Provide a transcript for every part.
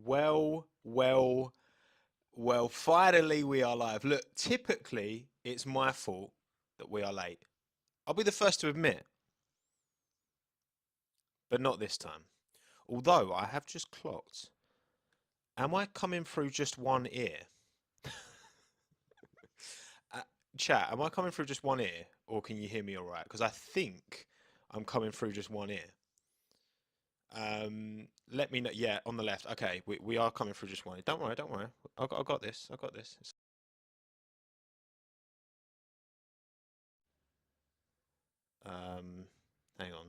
Well, well, well, finally we are live. Look, typically it's my fault that we are late. I'll be the first to admit, but not this time. Although I have just clocked. Am I coming through just one ear? Uh, Chat, am I coming through just one ear? Or can you hear me all right? Because I think I'm coming through just one ear. Let me know. Yeah, on the left. Okay, we are coming through just one ear. Don't worry, don't worry. I got this. I got this. Um, hang on.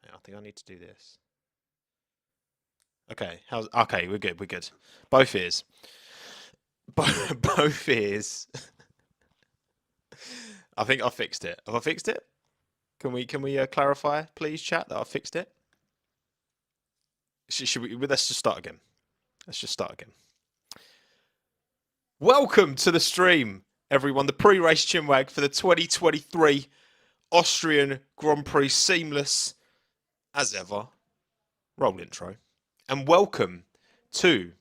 I think I need to do this. Okay, how's okay? We're good. We're good. Both ears. Both ears. I think I fixed it. Have I fixed it? Can we clarify, please, chat, that I fixed it? Should we? Let's just start again. Let's just start again. Welcome to the stream, everyone. The pre-race Chinwag for the 2023 Austrian Grand Prix, seamless as ever. Roll intro, and welcome to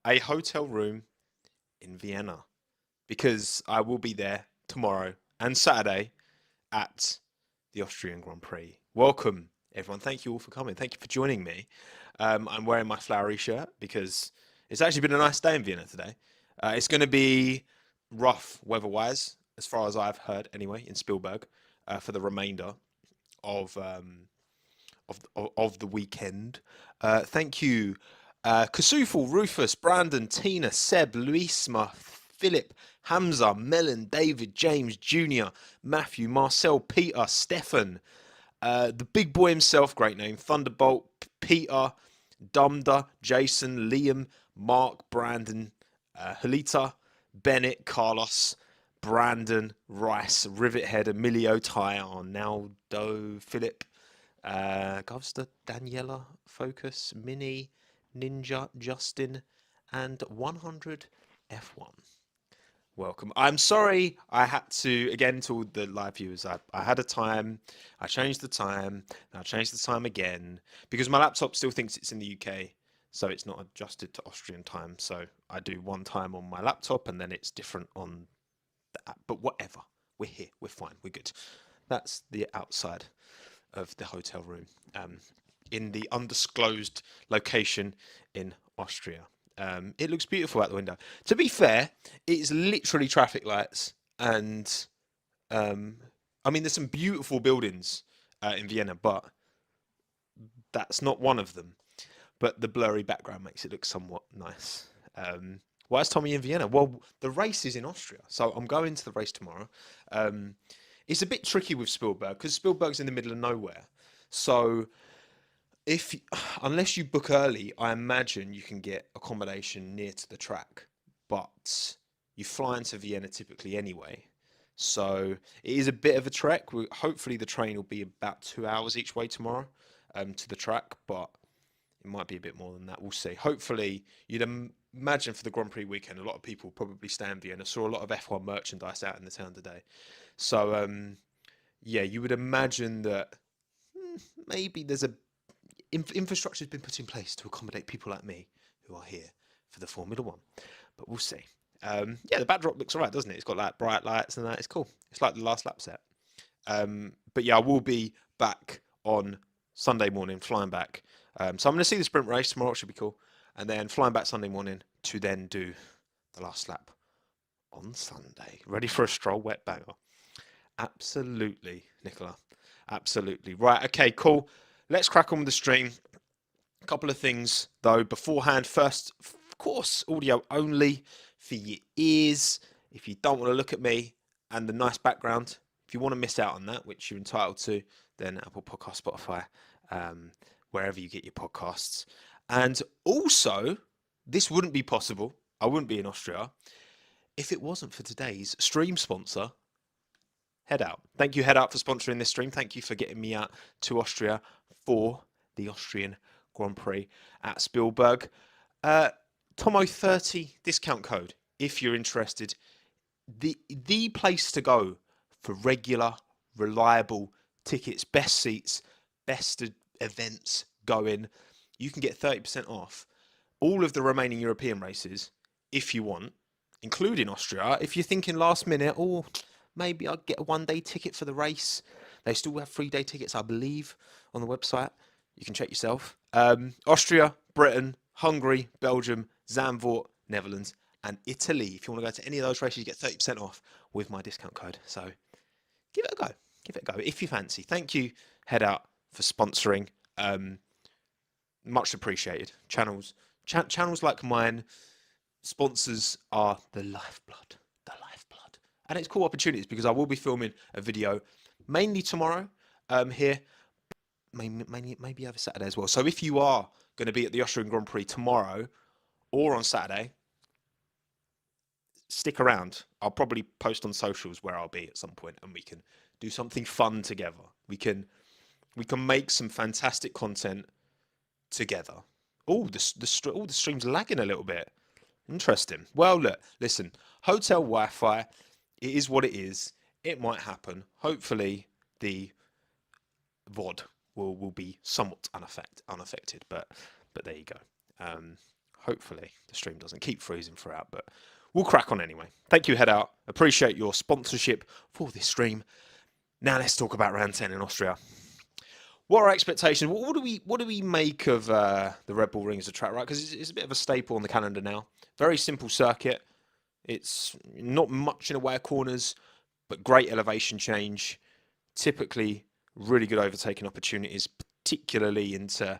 a hotel room in Vienna, because I will be there tomorrow and Saturday at the Austrian Grand Prix. Welcome, everyone. Thank you all for coming. Thank you for joining me. I'm wearing my flowery shirt because it's actually been a nice day in Vienna today. It's going to be rough weather-wise, as far as I've heard anyway, in Spielberg, for the remainder of the weekend. Thank you, Kasufal, Rufus, Brandon, Tina, Seb, Luisma, Philip, Hamza, Melon, David, James, Junior, Matthew, Marcel, Peter, Stefan, the big boy himself, great name, Thunderbolt, Peter, Dumda, Jason, Liam, Mark, Brandon, Halita, Bennett, Carlos, Brandon, Rice, Rivethead, Emilio, Ty, Arnaldo, Philip, Govster, Daniela, Focus, Mini, Ninja, Justin, and 100 F1. Welcome. I'm sorry I had to, again, to all the live viewers, I had a time, I changed the time, and I changed the time again, because my laptop still thinks it's in the UK, so it's not adjusted to Austrian time, so I do one time on my laptop, and then it's different on the app, but whatever. We're here, we're fine, we're good. That's the outside of the hotel room, in the undisclosed location in Austria. It looks beautiful out the window. To be fair, it's literally traffic lights, and I mean, there's some beautiful buildings in Vienna, but that's not one of them. But the blurry background makes it look somewhat nice. Why is Tommy in Vienna? Well, the race is in Austria, so I'm going to the race tomorrow. It's a bit tricky with Spielberg because Spielberg's in the middle of nowhere. So if unless you book early, I imagine you can get accommodation near to the track, but you fly into Vienna typically anyway. So it is a bit of a trek. Hopefully the train will be about 2 hours each way tomorrow to the track, but it might be a bit more than that. We'll see. Hopefully, you'd imagine for the Grand Prix weekend, a lot of people probably stay in Vienna. Saw a lot of F1 merchandise out in the town today. So, yeah, you would imagine that maybe there's a infrastructure has been put in place to accommodate people like me who are here for the Formula One. But we'll see. Yeah, the backdrop looks alright, doesn't it? It's got like bright lights and that. It's cool. It's like the last lap set. But yeah, I will be back on Sunday morning, flying back. So I'm going to see the sprint race tomorrow. It should be cool. And then flying back Sunday morning to then do the last lap on Sunday. Ready for a stroll, wet banger. Absolutely, Nicola. Absolutely. Right, okay, cool. Let's crack on with the stream. A couple of things, though, beforehand. First, of course, audio only for your ears. If you don't want to look at me and the nice background, if you want to miss out on that, which you're entitled to, then Apple Podcast, Spotify, wherever you get your podcasts. And also, this wouldn't be possible. I wouldn't be in Austria if it wasn't for today's stream sponsor, Head Out. Thank you, Head Out, for sponsoring this stream. Thank you for getting me out to Austria for the Austrian Grand Prix at Spielberg. Tommo 30 discount code if you're interested. The place to go for regular, reliable tickets, best seats, best events going. you can get 30% off all of the remaining European races if you want, including Austria. If you're thinking last minute, oh, maybe I'll get a 1-day ticket for the race. They still have 3-day tickets, I believe, on the website. You can check yourself. Austria, Britain, Hungary, Belgium, Zandvoort, Netherlands, and Italy. If you want to go to any of those races, you get 30% off with my discount code. So give it a go. Give it a go if you fancy. Thank you, Head Out, for sponsoring. Much appreciated. Channels like mine, sponsors are the lifeblood. The lifeblood. And it's cool opportunities because I will be filming a video mainly tomorrow here, maybe over Saturday as well. So if you are going to be at the Austrian Grand Prix tomorrow or on Saturday, stick around. I'll probably post on socials where I'll be at some point, and we can do something fun together. We can make some fantastic content together. Oh, the stream's lagging a little bit. Interesting. Well, look, listen, hotel Wi-Fi, it is what it is. It might happen. Hopefully the VOD will be somewhat unaffected, but there you go. Hopefully the stream doesn't keep freezing throughout, but we'll crack on anyway. Thank you, Head Out. Appreciate your sponsorship for this stream. Now let's talk about round 10 in Austria. What are our expectations? What do we make of the Red Bull Ring as a track, right? Because it's a bit of a staple on the calendar now. Very simple circuit. It's not much in the way of corners, but great elevation change. Typically, really good overtaking opportunities, particularly into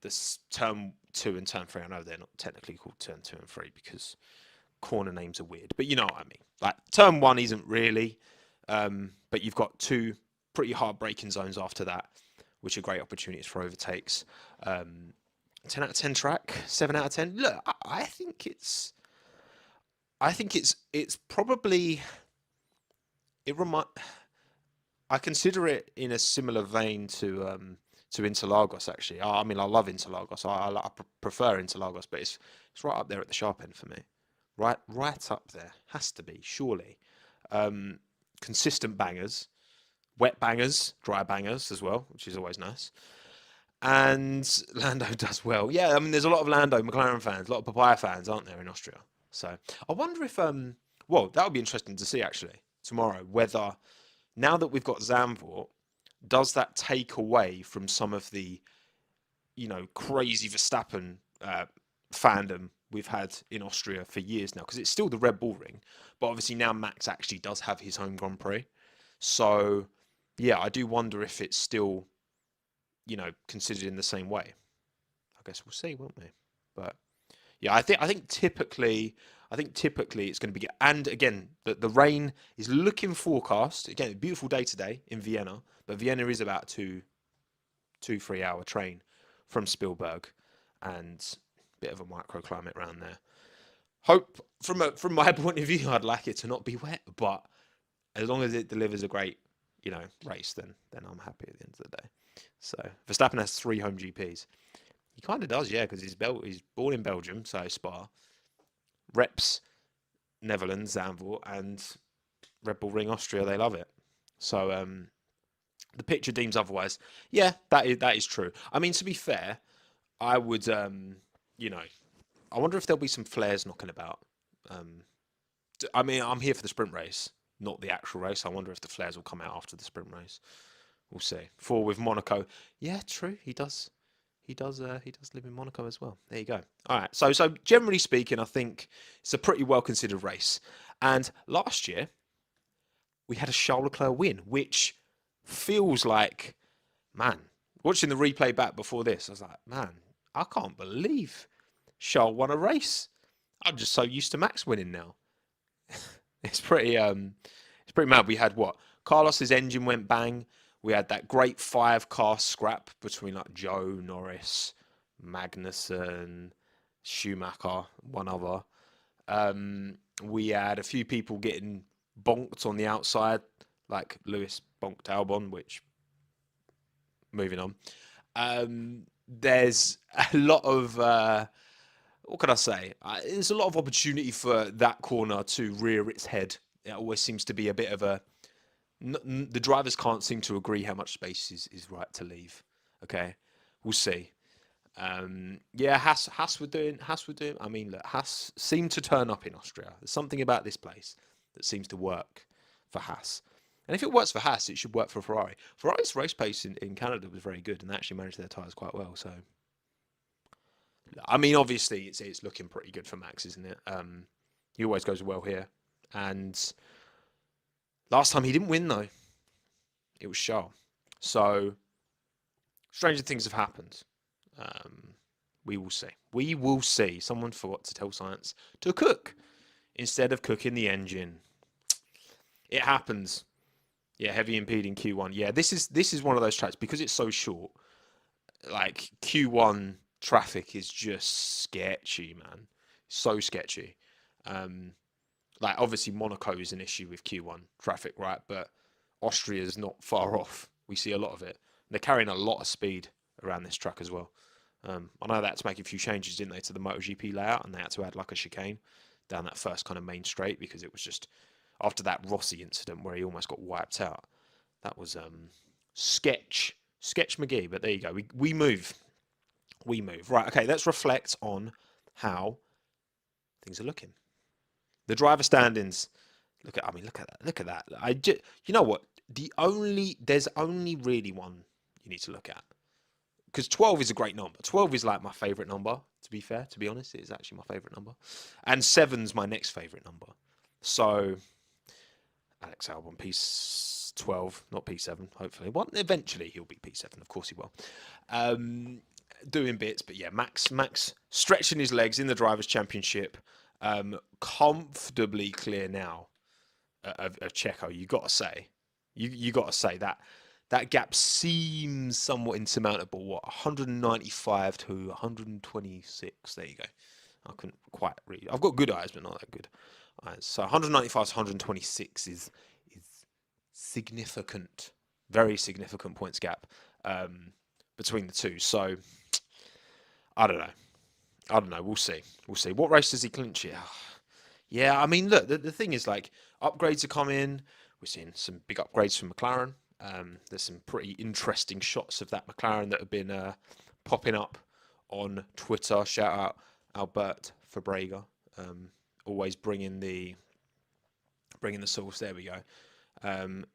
this turn 2 and turn 3. I know they're not technically called turn 2 and 3 because corner names are weird, but you know what I mean. Like turn 1 isn't really, but you've got 2 pretty hard braking zones after that, which are great opportunities for overtakes. 10 out of 10 track, 7 out of 10. Look, I think it's probably, I consider it in a similar vein to Interlagos, actually. I mean, I love Interlagos. I prefer Interlagos, but it's right up there at the sharp end for me. Right up there. Has to be, surely. Consistent bangers. Wet bangers, dry bangers as well, which is always nice. And Lando does well. Yeah, I mean, there's a lot of Lando McLaren fans, a lot of Papaya fans, aren't there, in Austria? So I wonder if, well, that would be interesting to see, actually, tomorrow, whether, now that we've got Zandvoort, does that take away from some of the, crazy Verstappen fandom we've had in Austria for years now? Because it's still the Red Bull Ring, but obviously now Max actually does have his home Grand Prix. So, yeah, I do wonder if it's still, considered in the same way. I guess we'll see, won't we? But yeah, I think typically it's going to be. And again, the rain is looking forecast. Again, a beautiful day today in Vienna, but Vienna is about a 2-3 hour train from Spielberg, and a bit of a microclimate around there. Hope from my point of view, I'd like it to not be wet, but as long as it delivers a great, race, then I'm happy at the end of the day. So Verstappen has 3 home GPs. He kind of does, yeah, because he's born in Belgium, so Spa, reps Netherlands, Zandvoort, and Red Bull Ring Austria. They love it. So the picture deems otherwise. Yeah, that is true. I mean, to be fair, I would, I wonder if there'll be some flares knocking about. I mean, I'm here for the sprint race, not the actual race. I wonder if the flares will come out after the sprint race. We'll see. With Monaco, yeah, true. He does live in Monaco as well. There you go. All right. So generally speaking, I think it's a pretty well considered race. And last year we had a Charles Leclerc win, which feels like, man, watching the replay back before this, I was like, man, I can't believe Charles won a race. I'm just so used to Max winning now. It's pretty mad. We had what? Carlos's engine went bang. We had that great 5-car scrap between like Joe, Norris, Magnussen, Schumacher, one other. We had a few people getting bonked on the outside, like Lewis bonked Albon, which, moving on. There's a lot of, what can I say? There's a lot of opportunity for that corner to rear its head. It always seems to be a bit of a, the drivers can't seem to agree how much space is right to leave. Okay, we'll see. Yeah, Haas were doing. I mean, look, Haas seemed to turn up in Austria. There's something about this place that seems to work for Haas. And if it works for Haas, it should work for Ferrari. Ferrari's race pace in Canada was very good, and they actually managed their tyres quite well. So, I mean, obviously, it's looking pretty good for Max, isn't it? He always goes well here. And last time he didn't win though. It was Charles. So, stranger things have happened. We will see. We will see. Someone forgot to tell science to cook instead of cooking the engine. It happens. Yeah, heavy impeding Q1. Yeah, this is one of those tracks because it's so short. Like Q1 traffic is just sketchy, man. So sketchy. Like obviously Monaco is an issue with Q1 traffic, right? But Austria is not far off. We see a lot of it. They're carrying a lot of speed around this track as well. I know they had to make a few changes, didn't they, to the MotoGP layout, and they had to add like a chicane down that first kind of main straight because it was just after that Rossi incident where he almost got wiped out. That was sketch McGee. But there you go. We move. Right. Okay. Let's reflect on how things are looking. The driver standings. Look at that. Look at that. You know what? There's only really one you need to look at. Because 12 is a great number. 12 is like my favourite number, to be fair, to be honest. It is actually my favourite number. And 7's my next favourite number. So, Alex Albon, P12, not P7, hopefully. Well, eventually he'll be P7, of course he will. Doing bits, but yeah, Max stretching his legs in the Drivers' Championship. Comfortably clear now of Checo, you got to say. You got to say that. That gap seems somewhat insurmountable. What, 195 to 126? There you go. I couldn't quite read. I've got good eyes, but not that good eyes. So 195 to 126 is significant, very significant points gap between the two. So I don't know. We'll see. What race does he clinch it? Yeah, I mean, look, the thing is, like, upgrades are coming. We're seeing some big upgrades from McLaren. There's some pretty interesting shots of that McLaren that have been popping up on Twitter. Shout out Albert Fabrega, always bringing the sauce. There we go.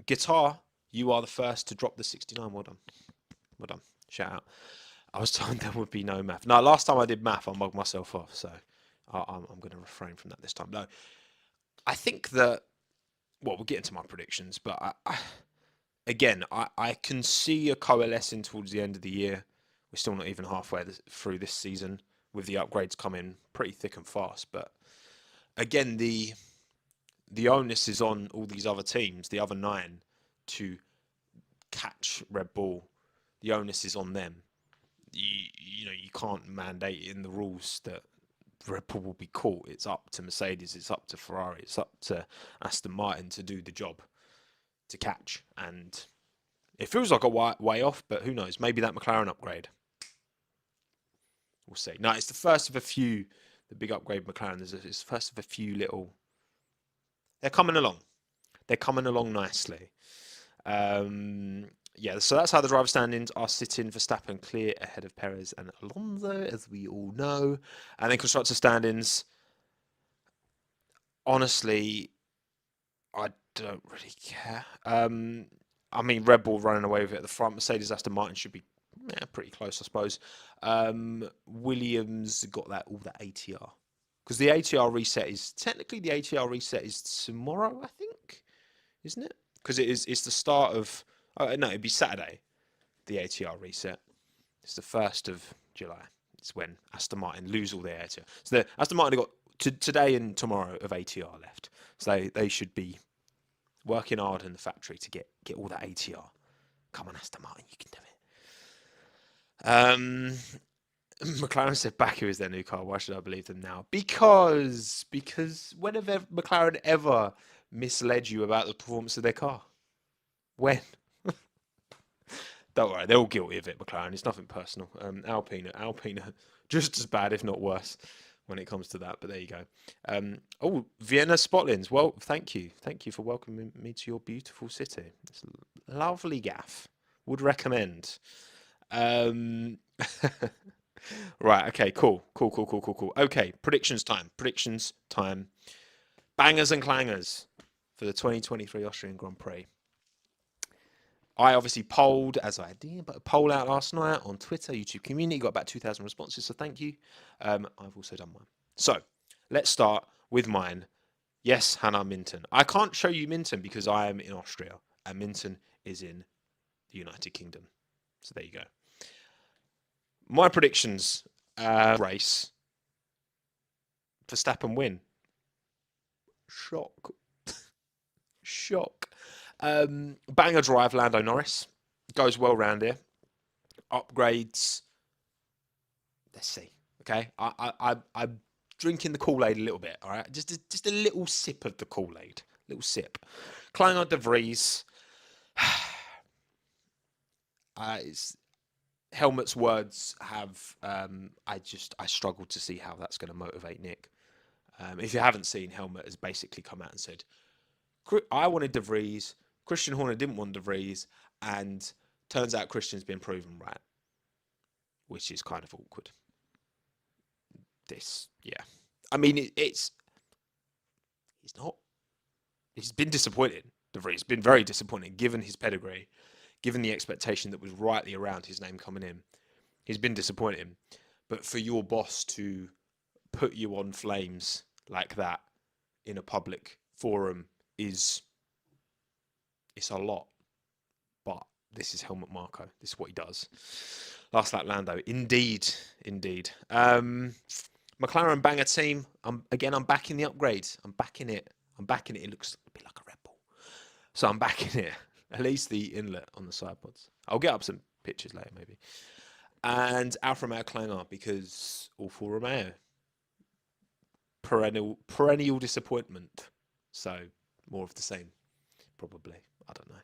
Guitar, you are the first to drop the 69. Well done. Shout out. I was told there would be no math. No, last time I did math, I mugged myself off. So I'm going to refrain from that this time. No, I think that. Well, we'll get into my predictions, but I can see a coalescing towards the end of the year. We're still not even halfway through this season with the upgrades coming pretty thick and fast. But again, the onus is on all these other teams, the other 9, to catch Red Bull. The onus is on them. You can't mandate in the rules that Red Bull will be caught. It's up to Mercedes, it's up to Ferrari, it's up to Aston Martin to do the job, to catch. And it feels like a way off, but who knows? Maybe that McLaren upgrade. We'll see. No, it's the first of a few, the big upgrade McLaren. It's the first of a few little. They're coming along. They're coming along nicely. Yeah, so that's how the driver standings are sitting. Verstappen clear ahead of Perez and Alonso, as we all know. And then constructor standings. Honestly, I don't really care. I mean, Red Bull running away with it at the front. Mercedes, Aston Martin should be pretty close, I suppose. Williams got all that ATR. Because the ATR reset is, technically the ATR reset is tomorrow, I think. Isn't it? Because it's the start of, no, it'd be Saturday, the ATR reset. It's the 1st of July. It's when Aston Martin lose all their ATR. So Aston Martin have got today and tomorrow of ATR left. So they should be working hard in the factory to get all that ATR. Come on, Aston Martin, you can do it. McLaren said Baku is their new car. Why should I believe them now? Because when have McLaren ever misled you about the performance of their car? When? Don't worry, they're all guilty of it, McLaren. It's nothing personal. Alpine are just as bad, if not worse, when it comes to that. But there you go. Vienna Spotlins. Well, thank you for welcoming me to your beautiful city. It's a lovely gaff. Would recommend. Right, okay, cool. Okay, predictions time. Predictions time. Bangers and clangers for the 2023 Austrian Grand Prix. I obviously polled, as I did, but a poll out last night on Twitter, YouTube community, got about 2,000 responses, so thank you. I've also done one. So, let's start with mine. Yes, Hannah Minton. I can't show you Minton because I am in Austria, and Minton is in the United Kingdom. So there you go. My predictions, race. Verstappen win. Shock. Shock. Banger drive, Lando Norris. Goes well round here. Upgrades. Let's see. Okay. I'm drinking the Kool-Aid a little bit. All right. Just a little sip of the Kool-Aid. Little sip. Kleiner de Vries. Helmut's words have. I struggle to see how that's going to motivate Nick. If you haven't seen, Helmut has basically come out and said, I wanted De Vries, Christian Horner didn't want De Vries, and turns out Christian's been proven right, which is kind of awkward. Yeah. I mean, he's been disappointed. De Vries been very disappointing, given his pedigree, given the expectation that was rightly around his name coming in. He's been disappointing. But for your boss to put you on flames like that in a public forum it's a lot. But this is Helmut Marko. This is what he does. Last lap Lando. Indeed. McLaren banger team. I'm backing the upgrade. I'm backing it. It looks a bit like a Red Bull. So I'm backing it. At least the inlet on the side pods. I'll get up some pictures later maybe. And Alfa Romeo clanger because Alfa Romeo. Perennial disappointment. So more of the same, probably. I don't know.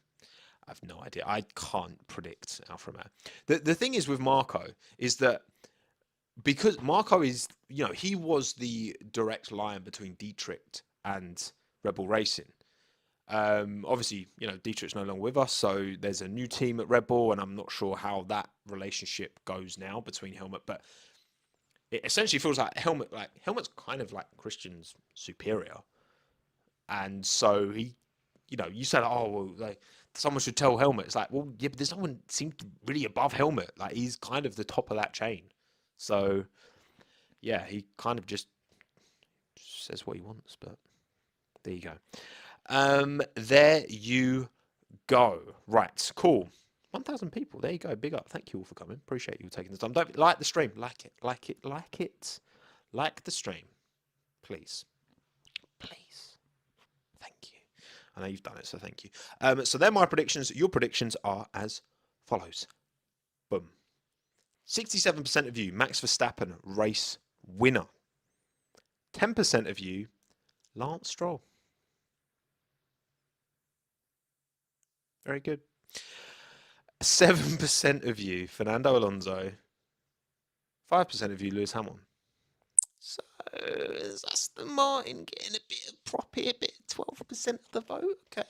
I have no idea. I can't predict Alfa Romeo. The thing is with Marko is that because Marko is, he was the direct line between Dietrich and Red Bull Racing. Obviously, Dietrich's no longer with us, so there's a new team at Red Bull, and I'm not sure how that relationship goes now between Helmut, but it essentially feels like Helmut's kind of like Christian's superior. And so he, you said, someone should tell Helmut. It's like, well, yeah, but there's no one seems really above Helmut. Like, he's kind of the top of that chain. So, yeah, he kind of just says what he wants. But there you go. There you go. Right, cool. 1,000 people. There you go. Big up. Thank you all for coming. Appreciate you taking the time. Don't like the stream. Like it. Like the stream. Please. Thank you. I know you've done it, so thank you. So they're my predictions. Your predictions are as follows. Boom. 67% of you, Max Verstappen, race winner. 10% of you, Lance Stroll. Very good. 7% of you, Fernando Alonso. 5% of you, Lewis Hamilton. So is Aston Martin getting a bit of prop here, 12% of the vote. Okay.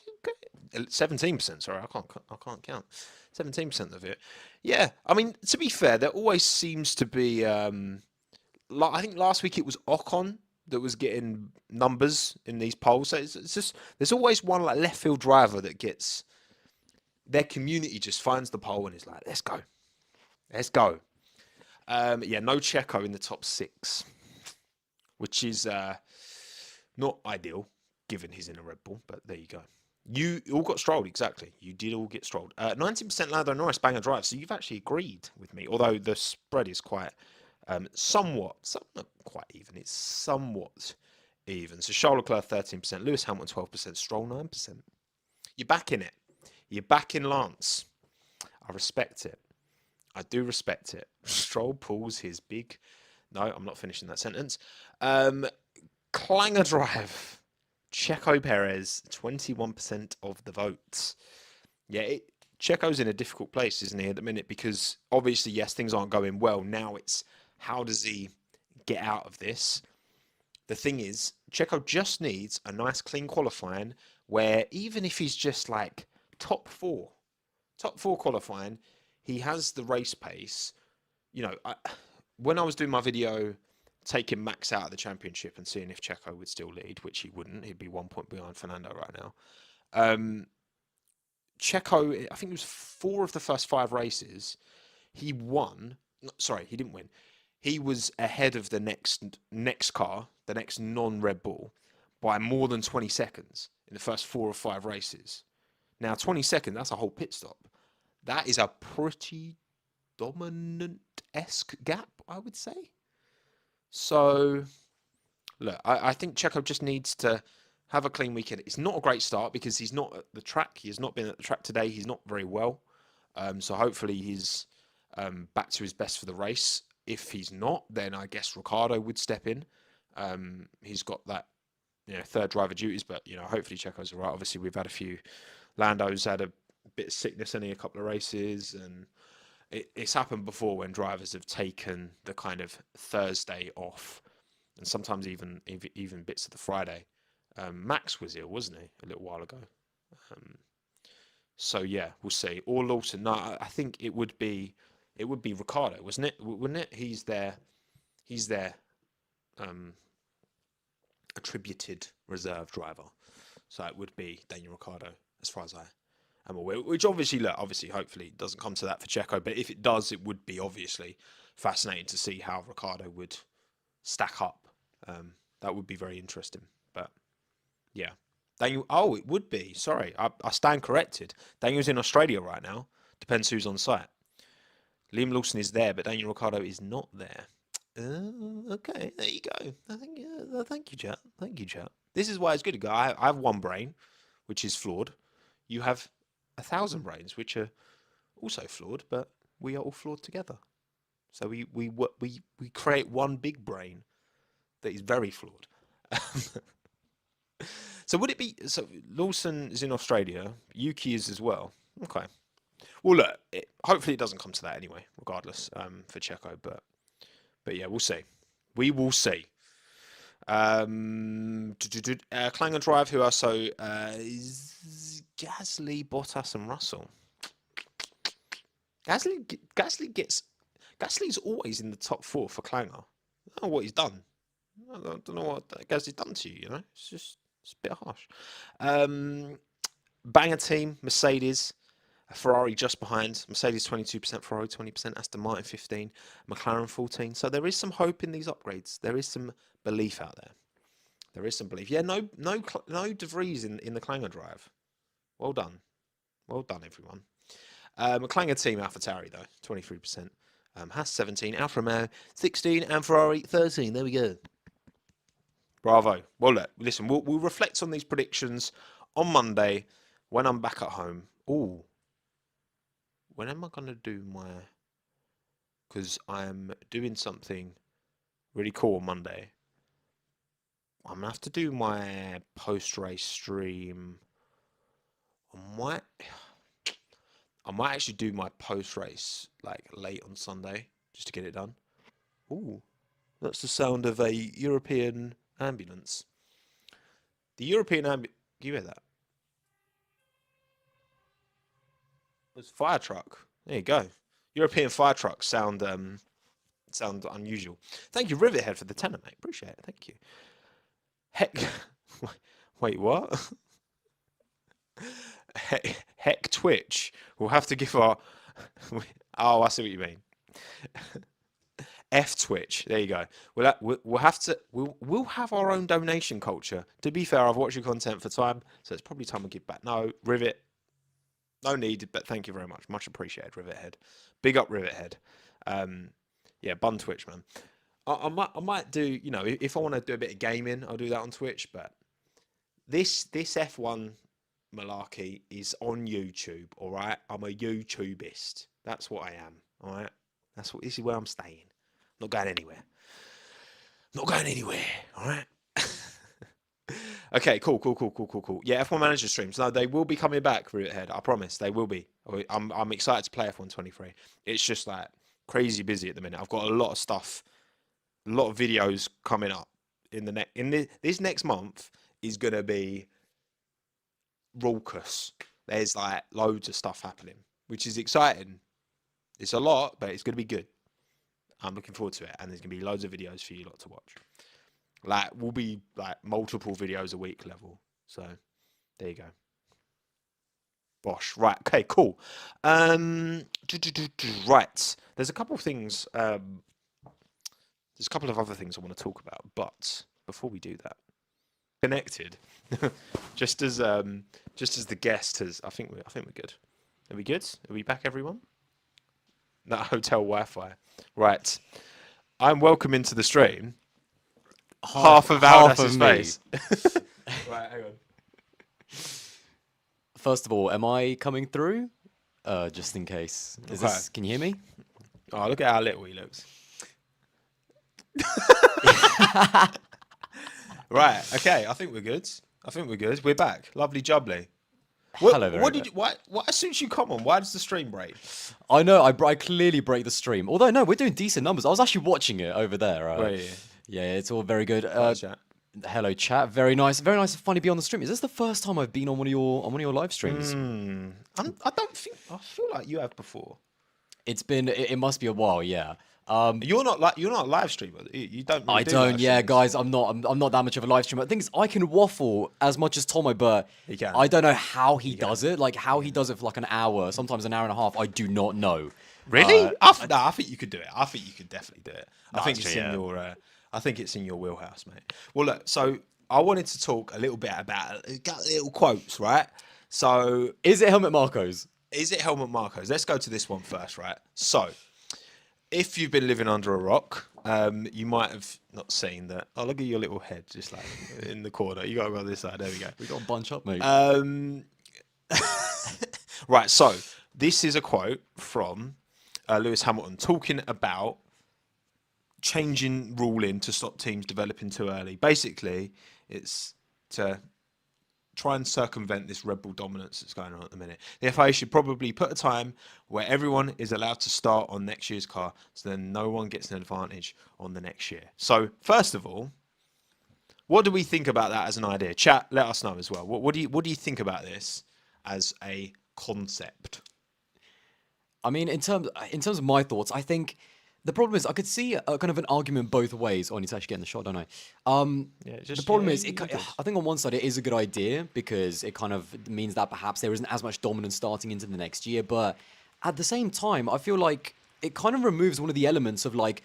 17%. Sorry, I can't count. 17% of it. Yeah, I mean, to be fair, there always seems to be. I think last week it was Ocon that was getting numbers in these polls. So it's just there's always one like left field driver that gets. Their community just finds the poll and is like, let's go. Yeah, no Checo in the top 6. Which is not ideal, given he's in a Red Bull, but there you go. You all got strolled, exactly. You did all get strolled. 19% Lando Norris banger drive, so you've actually agreed with me, although the spread is quite somewhat, not quite even, it's somewhat even. So Charles Leclerc 13%, Lewis Hamilton 12%, Stroll 9%. You're back in it. You're back in Lance. I respect it. I do respect it. Stroll pulls his big... No, I'm not finishing that sentence. Clanger drive. Checo Perez, 21% of the votes. Yeah, Checo's in a difficult place, isn't he, at the minute? Because obviously, yes, things aren't going well. Now it's how does he get out of this? The thing is, Checo just needs a nice clean qualifying where even if he's just like top four qualifying, he has the race pace. when I was doing my video taking Max out of the championship and seeing if Checo would still lead, which he wouldn't, he'd be 1 point behind Fernando right now. Checo, I think it was 4 of the first 5 races, he won. Sorry, he didn't win. He was ahead of the next car, the next non-Red Bull, by more than 20 seconds in the first 4 or 5 races. Now, 20 seconds, that's a whole pit stop. That is a pretty dominant-esque gap, I would say. So, look, I think Checo just needs to have a clean weekend. It's not a great start because he's not at the track. He has not been at the track today. He's not very well. So hopefully he's back to his best for the race. If he's not, then I guess Ricciardo would step in. He's got that, third driver duties, but hopefully Checo's all right. Obviously, we've had a few. Lando's had a bit of sickness in a couple of races, and it's happened before when drivers have taken the kind of Thursday off, and sometimes even bits of the Friday. Max was ill, wasn't he, a little while ago? So yeah, we'll see. Or Lawson. No, I think it would be Ricciardo, wasn't it? Wouldn't it? He's their attributed reserve driver. So it would be Daniel Ricciardo, as far as I am aware. Which obviously, hopefully it doesn't come to that for Checo. But if it does, it would be obviously fascinating to see how Ricciardo would stack up. That would be very interesting. But yeah. Daniel, it would be. Sorry, I stand corrected. Daniel's in Australia right now. Depends who's on site. Liam Lawson is there, but Daniel Ricciardo is not there. Okay, there you go. Thank you, chat. Thank you, chat. This is why it's good to go. I have one brain, which is flawed. You have 1,000 brains, which are also flawed, but we are all flawed together. So we create one big brain that is very flawed. So would it be... So Lawson is in Australia. Yuki is as well. Okay. Well, look, hopefully it doesn't come to that anyway, regardless, for Checo. But yeah, we'll see. We will see. Clang and Drive, who are so... Gasly, Bottas and Russell. Gasly's always in the top 4 for Clanger. I don't know what he's done. I don't know what Gasly's done to you, It's a bit harsh. Banger team, Mercedes, Ferrari just behind. Mercedes 22%, Ferrari 20%, Aston Martin 15%, McLaren 14%. So there is some hope in these upgrades. There is some belief out there. There is some belief. Yeah, no De Vries in the Clanger drive. Well done. Well done, everyone. Clanger team, AlphaTauri, though, 23%. Haas 17%, Alfa Romeo 16%, and Ferrari 13%. There we go. Bravo. Well, listen, we'll reflect on these predictions on Monday when I'm back at home. Ooh. When am I going to do my... Because I'm doing something really cool on Monday. I'm going to have to do my post-race stream. I might actually do my post-race late on Sunday just to get it done. Ooh. That's the sound of a European... ambulance. The European ambulance. You hear that? It's a fire truck. There you go. European fire trucks sound unusual. Thank you, Rivethead, for the tenner, mate. Appreciate it. Thank you. Heck. Wait, what? Heck Twitch. We'll have to give our. Oh, I see what you mean. F Twitch. There you go. We'll have our own donation culture. To be fair, I've watched your content for time, so it's probably time to give back. No, Rivet. No need, but thank you very much. Much appreciated, Rivethead. Big up, Rivethead. Yeah, bun Twitch, man. I might do, if I want to do a bit of gaming, I'll do that on Twitch. But this F1 malarkey is on YouTube. All right, I'm a YouTubist. That's what I am. All right, this is where I'm staying. Not going anywhere. Not going anywhere. All right. Okay, cool. Yeah, F1 Manager streams. No, they will be coming back, Roothead. I promise they will be. I'm excited to play F1 23. It's just crazy busy at the minute. I've got a lot of stuff, a lot of videos coming up this next month is gonna be raucous. There's loads of stuff happening, which is exciting. It's a lot, but it's gonna be good. I'm looking forward to it, and there's gonna be loads of videos for you lot to watch. Like, we'll be like multiple videos a week level. So there you go. Bosh. Right. Okay. Cool. Right. There's a couple of things. There's a couple of other things I want to talk about, but before we do that, connected. just as the guest has. I think we're good. Are we good? Are we back, everyone? That hotel Wi-Fi. Right. I'm welcome into the stream. Half of Aldas's face. Right. Hang on. First of all, am I coming through? Just in case. Can you hear me? Oh, look at how little he looks. Right. Okay. I think we're good. We're back. Lovely jubbly. What suits you come on? Why does the stream break? I know. I clearly break the stream. Although no, we're doing decent numbers. I was actually watching it over there. Yeah, it's all very good. Hello, chat. Very nice and funny to be on the stream. Is this the first time I've been on one of your live streams? I feel like you have before. It's been. It must be a while. Yeah. You're not a live streamer. You don't. Really I don't. Yeah, guys. I'm not that much of a live streamer. The thing is, I can waffle as much as Tommo, but I don't know how he does it. Like how he does it for like an hour, sometimes an hour and a half. I do not know. Really? I think you could do it. I think you could definitely do it. I think it's in your. I think it's in your wheelhouse, mate. Well, look. So I wanted to talk a little bit about little quotes, right? So is it Helmut Marko's? Let's go to this one first, right? So, if you've been living under a rock, you might have not seen that. Oh, look at your little head, just like in the corner. You got to go on this side. There we go. We got to bunch up, mate. Right. So this is a quote from Lewis Hamilton talking about changing ruling to stop teams developing too early. Basically, it's to try and circumvent this Red Bull dominance that's going on at the minute. The FIA should probably put a time where everyone is allowed to start on next year's car, so then no one gets an advantage on the next year. So, first of all, what do we think about that as an idea? Chat, let us know as well. What do you think about this as a concept? I mean, in terms of my thoughts, I think the problem is I could see a kind of an argument both ways. Oh, I need to actually get in the shot, don't I? The problem is, I think on one side it is a good idea because it kind of means that perhaps there isn't as much dominance starting into the next year. But at the same time, I feel like it kind of removes one of the elements of like,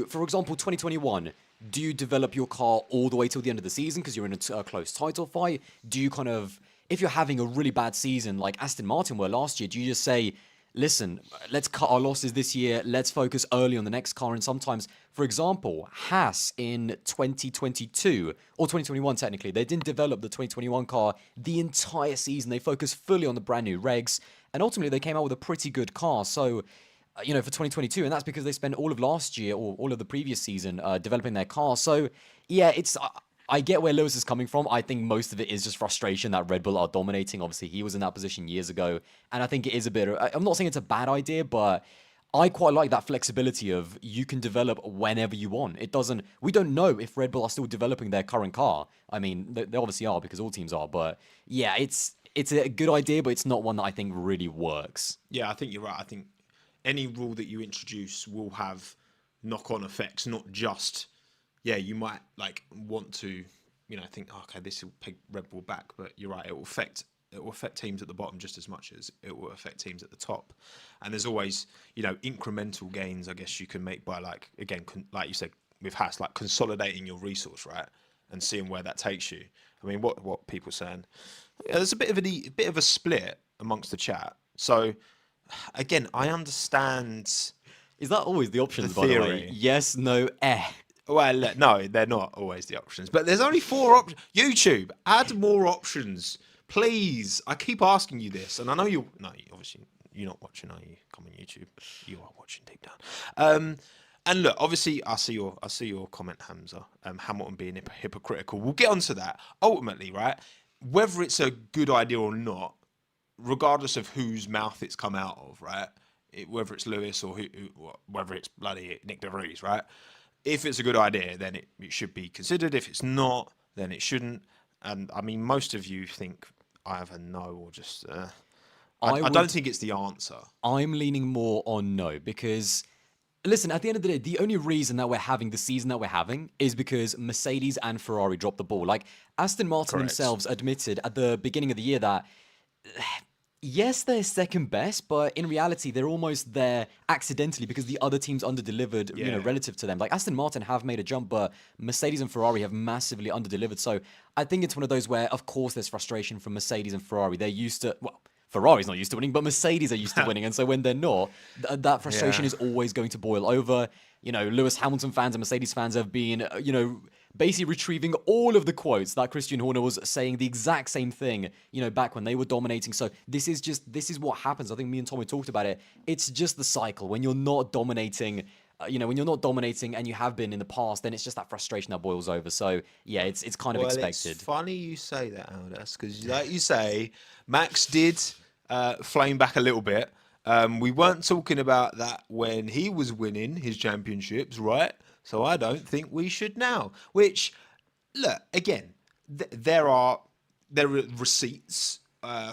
for example, 2021, do you develop your car all the way till the end of the season because you're in a close title fight? Do you kind of, if you're having a really bad season like Aston Martin were last year, do you just say, listen, let's cut our losses this year. Let's focus early on the next car. And sometimes, for example, Haas in 2022 or 2021, technically, they didn't develop the 2021 car the entire season. They focused fully on the brand new regs. And ultimately, they came out with a pretty good car. So, for 2022, and that's because they spent all of last year or all of the previous season developing their car. So, yeah, I get where Lewis is coming from. I think most of it is just frustration that Red Bull are dominating. Obviously, he was in that position years ago. And I think it is a bit I'm not saying it's a bad idea, but I quite like that flexibility of you can develop whenever you want. We don't know if Red Bull are still developing their current car. I mean, they obviously are because all teams are. But yeah, it's a good idea, but it's not one that I think really works. Yeah, I think you're right. I think any rule that you introduce will have knock-on effects, not just... Yeah, you might want to, think, okay, this will peg Red Bull back, but you're right, it will affect teams at the bottom just as much as it will affect teams at the top. And there's always, incremental gains, I guess you can make by like you said with Haas, like consolidating your resource, right, and seeing where that takes you. I mean, what people saying? Yeah, there's a bit of a split amongst the chat. So again, I understand. Is that always the options? By the way, yes, no, Well, no, they're not always the options. But there's only 4 options. YouTube, add more options, please. I keep asking you this, and I know obviously you're not watching, are you? Come on YouTube. You are watching deep down. And look, obviously, I see your comment, Hamza. Hamilton being hypocritical. We'll get onto that. Ultimately, right? Whether it's a good idea or not, regardless of whose mouth it's come out of, right? Whether it's Lewis or whether it's bloody Nick De Vries, right? If it's a good idea, then it should be considered. If it's not, then it shouldn't. And I mean, most of you think either no or just... I don't think it's the answer. I'm leaning more on no because Listen, at the end of the day, the only reason that we're having the season that we're having is because Mercedes and Ferrari dropped the ball. Like, Aston Martin Correct. themselves admitted at the beginning of the year that, yes, they're second best, but in reality, they're almost there accidentally because the other teams underdelivered, relative to them. Like, Aston Martin have made a jump, but Mercedes and Ferrari have massively underdelivered. So I think it's one of those where, of course, there's frustration from Mercedes and Ferrari. They're used to, well, Ferrari's not used to winning, but Mercedes are used to winning. And so when they're not, that frustration is always going to boil over. Lewis Hamilton fans and Mercedes fans have been, basically retrieving all of the quotes that Christian Horner was saying the exact same thing, back when they were dominating. So this is what happens. I think me and Tommo talked about it. It's just the cycle. When you're not dominating, when you're not dominating and you have been in the past, then it's just that frustration that boils over. So yeah, it's kind of expected. It's funny you say that, Aldas, because like you say, Max did flame back a little bit. We weren't talking about that when he was winning his championships, right? So I don't think we should now. Which, look, again, there are receipts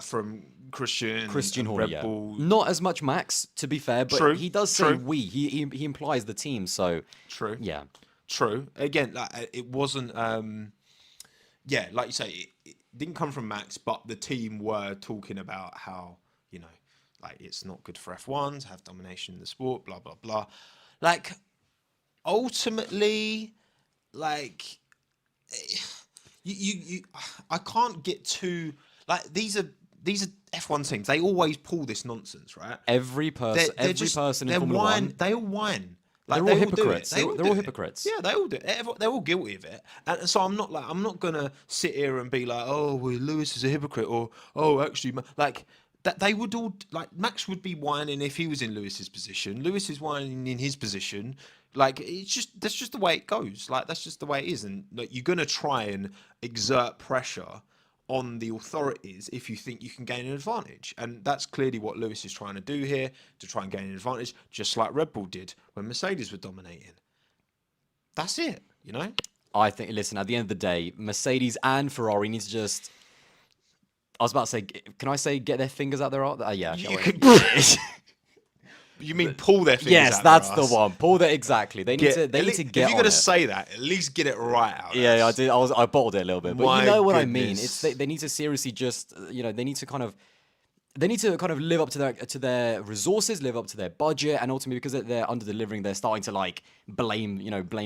from Christian Horner, Red Bull. Not as much Max, to be fair, but he does say we. He implies the team. So true. Yeah. True. Again, like, it wasn't. Like you say, it didn't come from Max, but the team were talking about how like it's not good for F1 to have domination in the sport. Blah blah blah. Like ultimately, like I can't get too like these are F1 teams. They always pull this nonsense, right? Every person in Formula One, they all whine. Like, they're all hypocrites. They're all hypocrites. Yeah, they all do it. They're all guilty of it. And so I'm not gonna sit here and be like, oh, well, Lewis is a hypocrite, or oh, actually, like that. They would all like Max would be whining if he was in Lewis's position. Lewis is whining in his position. Like that's just the way it goes. Like that's just the way it is. And like, you're gonna try and exert pressure on the authorities if you think you can gain an advantage. And that's clearly what Lewis is trying to do here, to try and gain an advantage, just like Red Bull did when Mercedes were dominating. That's it, I think, listen, at the end of the day, Mercedes and Ferrari need to just... I was about to say, can I say get their fingers out their arse? Yeah. You mean pull their fingers yes, out that's their the arse. one. Pull that exactly. They need to get If you're going to say that, at least get it right out. Yeah, I did. I bottled it a little bit, but you know what I mean. It's they need to seriously just they need to kind of live up to their resources, live up to their budget, and ultimately because they're under delivering, they're starting to like blame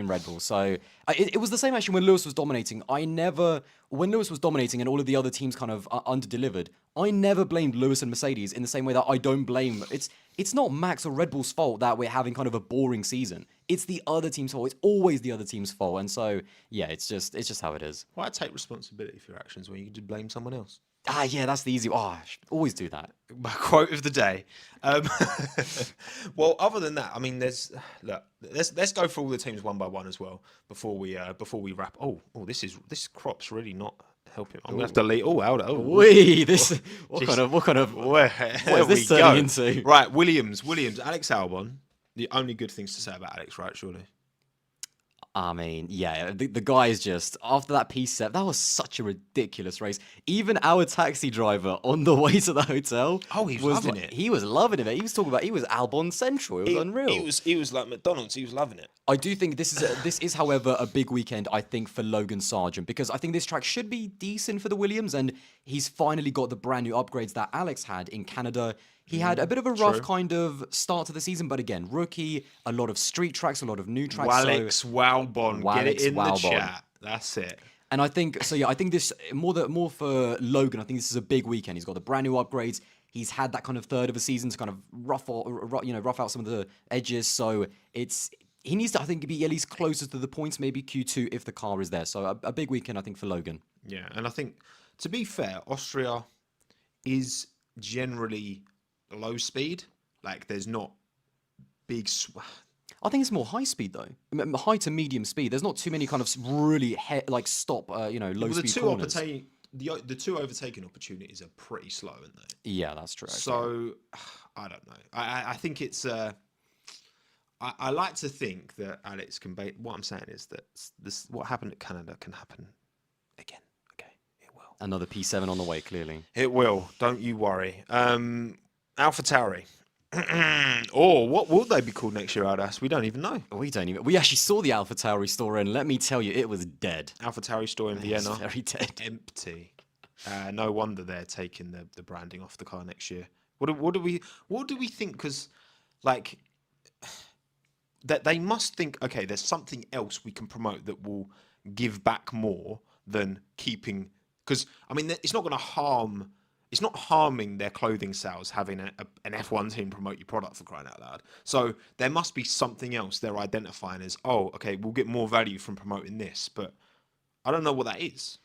Red Bull. So it was the same actually when Lewis was dominating. When Lewis was dominating and all of the other teams kind of under delivered, I never blamed Lewis and Mercedes in the same way that I don't blame. It's not Max or Red Bull's fault that we're having kind of a boring season. It's the other team's fault. It's always the other team's fault. And so yeah, it's just how it is. Why take responsibility for your actions when you can just blame someone else? Yeah, that's the easy. I should always do that. My quote of the day. Well, other than that, I mean, let's go through all the teams one by one as well before we wrap. Oh, this crop's really not helping. I'm gonna have to delete. Oh, out. Oh, this what kind of what is this turning into? Right, Williams, Alex Albon. The only good things to say about Alex, right? Surely. I mean, yeah, the guy is just, after that P7, that was such a ridiculous race. Even our taxi driver on the way to the hotel. Oh, he was loving it. He was loving it. He was talking about, he was Albon Central. It was unreal. He was like McDonald's. He was loving it. I do think this is, however, a big weekend, I think, for Logan Sargent, because I think this track should be decent for the Williams, and he's finally got the brand new upgrades that Alex had in Canada. He had a bit of a rough kind of start to the season, but again, rookie, a lot of street tracks, a lot of new tracks. Alex Walbon, get it in the chat. That's it. And I think, so yeah, I think this, more for Logan, I think this is a big weekend. He's got the brand new upgrades. He's had that kind of third of a season to kind of rough out some of the edges. So he needs to, I think, be at least closer to the points, maybe Q2 if the car is there. So a big weekend, I think, for Logan. Yeah, and I think, to be fair, Austria is generally low speed. Like, there's not big... I think it's more high speed, though. High to medium speed. There's not too many kind of really, stop, low speed corners. The two overtaking opportunities are pretty slow, aren't they? Yeah, that's true. So, I don't know. I think it's... I like to think that Alex can... What I'm saying is that what happened at Canada can happen again. Okay, it will. Another P7 on the way, clearly. It will. Don't you worry. AlphaTauri. Or what will they be called next year, Aldas? We don't even know. We don't even. We actually saw the AlphaTauri store, and let me tell you, it was dead. AlphaTauri store in It Vienna, was very dead. empty. No wonder they're taking the branding off the car next year. What do we think? Because like that they must think, okay, there's something else we can promote that will give back more than keeping. Because I mean, it's not going to harm. It's not harming their clothing sales having an F1 team promote your product, for crying out loud. So there must be something else they're identifying as, oh, okay, we'll get more value from promoting this, but I don't know what that is.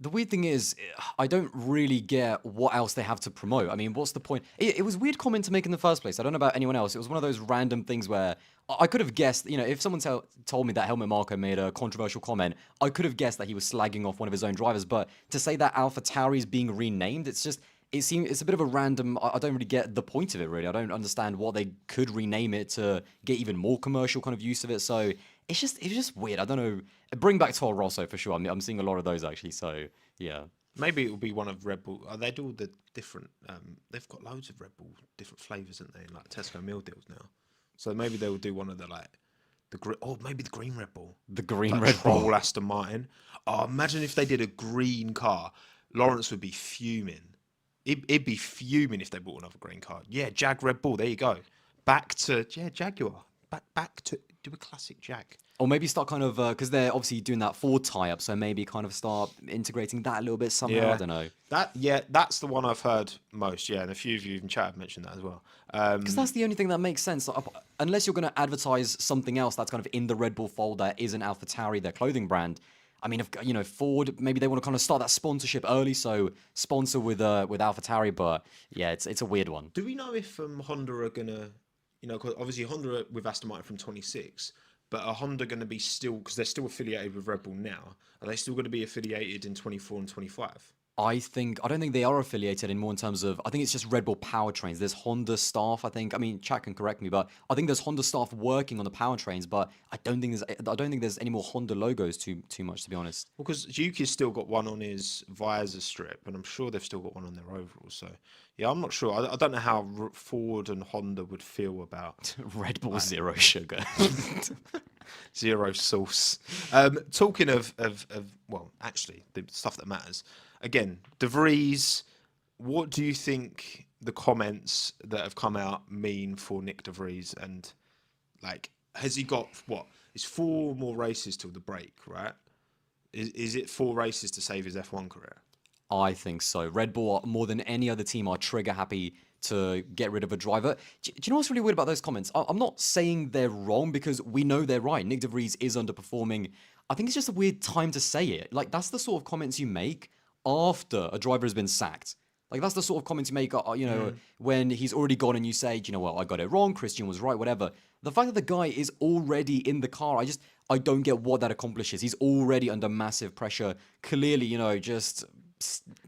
The weird thing is, I don't really get what else they have to promote. I mean, what's the point? It was a weird comment to make in the first place. I don't know about anyone else. It was one of those random things where I could have guessed, if someone told me that Helmut Marko made a controversial comment, I could have guessed that he was slagging off one of his own drivers. But to say that AlphaTauri is being renamed, it's a bit of a random. I don't really get the point of it, really. I don't understand what they could rename it to get even more commercial kind of use of it. So it's just weird. I don't know. Bring back Toro Rosso for sure. I'm seeing a lot of those actually. So yeah. Maybe it will be one of Red Bull. They do all the different. They've got loads of Red Bull different flavors, haven't they? Like Tesco meal deals now. So maybe they will do one of maybe the green Red Bull. The green Like Red Bull. Troll Aston Martin. Oh, imagine if they did a green car. Lawrence would be fuming. He'd be fuming if they bought another green car. Yeah, Jag Red Bull. There you go. Back to Jaguar. Back to do a classic Jag. Or maybe start kind of because they're obviously doing that Ford tie-up, so maybe kind of start integrating that a little bit somehow. Yeah. I don't know. That's the one I've heard most. Yeah, and a few of you in chat have mentioned that as well. Because that's the only thing that makes sense. Unless you're going to advertise something else that's kind of in the Red Bull fold that isn't AlphaTauri, their clothing brand. I mean, if Ford, maybe they want to kind of start that sponsorship early, so sponsor with AlphaTauri. But yeah, it's a weird one. Do we know if Honda are gonna, 'cause obviously Honda with Aston Martin from 26, but are Honda going to be still, because they're still affiliated with Red Bull now, are they still going to be affiliated in 24 and 25? I don't think they are affiliated anymore in terms of, I think it's just Red Bull powertrains. There's Honda staff, I think. I mean, chat can correct me, but I think there's Honda staff working on the powertrains, but I don't think there's any more Honda logos too much, to be honest. Well, because Yuki's still got one on his visor strip, and I'm sure they've still got one on their overalls. So, yeah, I'm not sure. I don't know how Ford and Honda would feel about Red Bull zero sugar. zero sauce. Talking of well, actually, the stuff that matters. Again, De Vries, what do you think the comments that have come out mean for Nick De Vries? And like, has he got what? It's 4 more races till the break, right? Is it 4 races to save his F1 career? I think so. Red Bull, more than any other team, are trigger happy to get rid of a driver. Do you know what's really weird about those comments? I'm not saying they're wrong because we know they're right. Nick De Vries is underperforming. I think it's just a weird time to say it. Like, that's the sort of comments you make after a driver has been sacked. Like, that's the sort of comments you make, when he's already gone and you say, do you know what, I got it wrong, Christian was right, whatever. The fact that the guy is already in the car, I don't get what that accomplishes. He's already under massive pressure. Clearly, just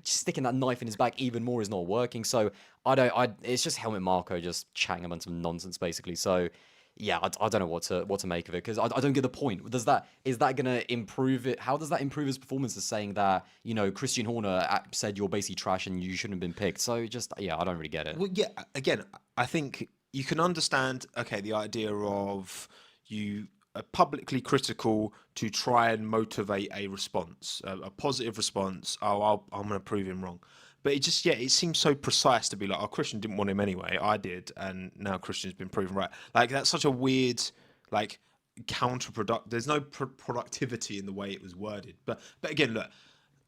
sticking that knife in his back even more is not working. So it's just Helmut Marko just chatting a bunch of nonsense, basically. So yeah, I don't know what to make of it because I don't get the point. Is that going to improve it? How does that improve his performance? Is saying that Christian Horner said you're basically trash and you shouldn't have been picked. So I don't really get it. Well, yeah. Again, I think you can understand. Okay, the idea of you are publicly critical to try and motivate a response, a positive response. Oh, I'm going to prove him wrong. But it seems so precise to be like, oh, Christian didn't want him anyway. I did, and now Christian's been proven right. Like, that's such a weird, like, counterproductive. There's no productivity in the way it was worded. But again, look,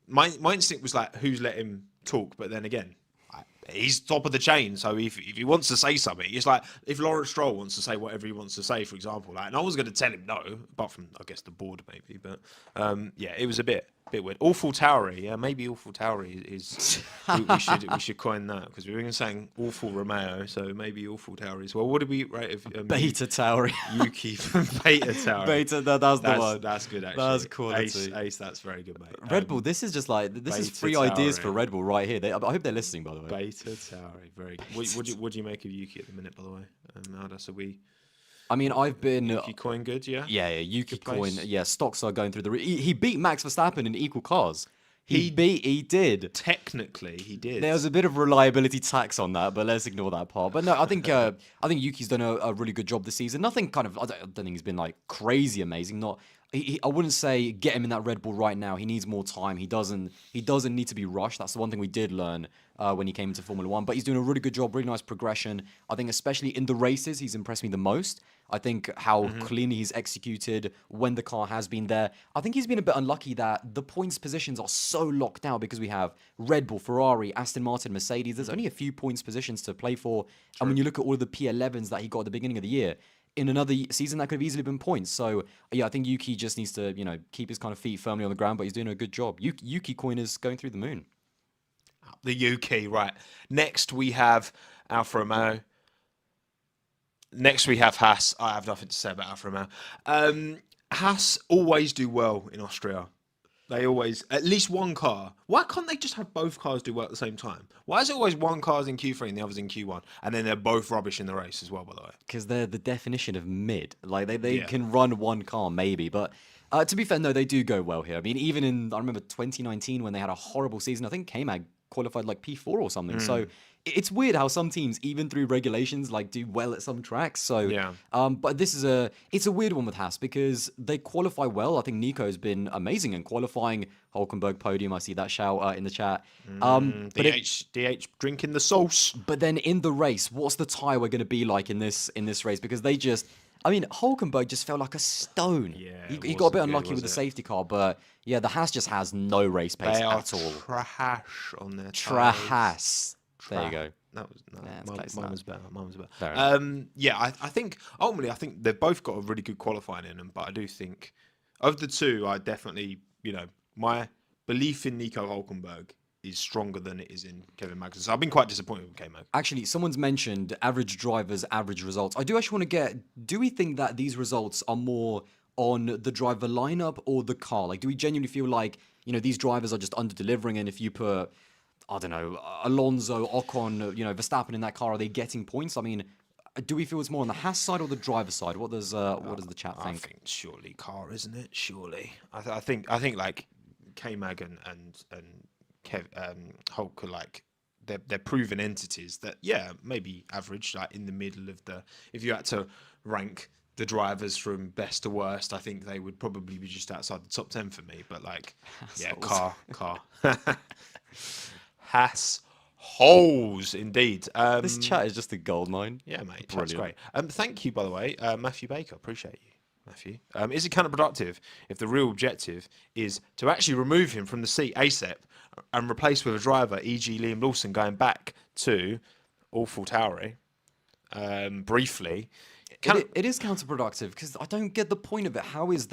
my instinct was like, who's let him talk? But then again, he's top of the chain. So if he wants to say something, it's like if Lawrence Stroll wants to say whatever he wants to say, for example, like no one's going to tell him no, apart from I guess the board maybe. But it was a bit weird. AlphaTauri, yeah, maybe AlphaTauri is we should coin that because we were saying Awful Romeo, so maybe AlphaTauri as well. What did we rate of Beta Tauri? Yuki from Beta Tauri. Beta, that's the one. That's good actually. That's quality. Ace, that's very good, mate. Red Bull, this is just like is free Tauri. ideas for Red Bull right here. I hope they're listening, by the way. Beta Tauri, very good. What do you make of Yuki at the minute, by the way? Aldas, are we? I mean, I've been Yuki coin good, yeah. Yeah, Yuki coin. Yeah, stocks are going through the. He beat Max Verstappen in equal cars. He did. Technically, he did. There was a bit of reliability tax on that, but let's ignore that part. But no, I think Yuki's done a really good job this season. Nothing kind of I don't think he's been like crazy amazing. Not I wouldn't say get him in that Red Bull right now. He needs more time. He doesn't need to be rushed. That's the one thing we did learn when he came into Formula One. But he's doing a really good job, really nice progression. I think especially in the races, he's impressed me the most. I think how cleanly he's executed when the car has been there. I think he's been a bit unlucky that the points positions are so locked down because we have Red Bull, Ferrari, Aston Martin, Mercedes. There's only a few points positions to play for. True. And when you look at all of the P11s that he got at the beginning of the year, in another season that could have easily been points. So yeah, I think Yuki just needs to, keep his kind of feet firmly on the ground, but he's doing a good job. Yuki coin is going through the moon. The Yuki, right. Next we have Alfa Romeo. Next we have Haas. I have nothing to say about Alfa Romeo. Haas always do well in Austria. They always, at least one car. Why can't they just have both cars do well at the same time? Why is it always one car's in Q3 and the other's in Q1? And then they're both rubbish in the race as well, by the way. Because they're the definition of mid. Like, they can run one car, maybe. But to be fair, no, they do go well here. I mean, even I remember 2019 when they had a horrible season. I think K-Mag qualified like P4 or something. So it's weird how some teams, even through regulations, like do well at some tracks. So, but it's a weird one with Haas because they qualify well. I think Nico's been amazing in qualifying. Hulkenberg podium. I see that shout in the chat. DH drinking the sauce. But then in the race, what's the tyre going to be like in this race? Because Hulkenberg just felt like a stone. Yeah, he got a bit unlucky with the safety car, but yeah, the Haas just has no race pace at all. Trash on their Trash. There you go. That was mine was better. I think ultimately, they've both got a really good qualifying in them. But I do think of the two, I definitely, my belief in Nico Hulkenberg is stronger than it is in Kevin Magnussen. So I've been quite disappointed with K-Mag. Actually, someone's mentioned average drivers, average results. I do actually want to do we think that these results are more on the driver lineup or the car? Like, do we genuinely feel like, these drivers are just under-delivering, and if you put, I don't know, Alonso, Ocon, Verstappen in that car, are they getting points? I mean, do we feel it's more on the Haas side or the driver side? What does the chat think? I think surely car, isn't it? Surely. I think like K-Mag and Hulk are like they're proven entities that maybe average, like in the middle of the. If you had to rank the drivers from best to worst, I think they would probably be just outside the top 10 for me. But car. Haas holes indeed. This chat is just a gold mine. Yeah, mate, that's great. Thank you, by the way, Matthew Baker. Appreciate you, Matthew. Is it counterproductive if the real objective is to actually remove him from the seat ASAP and replace with a driver, e.g. Liam Lawson, going back to AlphaTauri briefly? It is counterproductive because I don't get the point of it. How is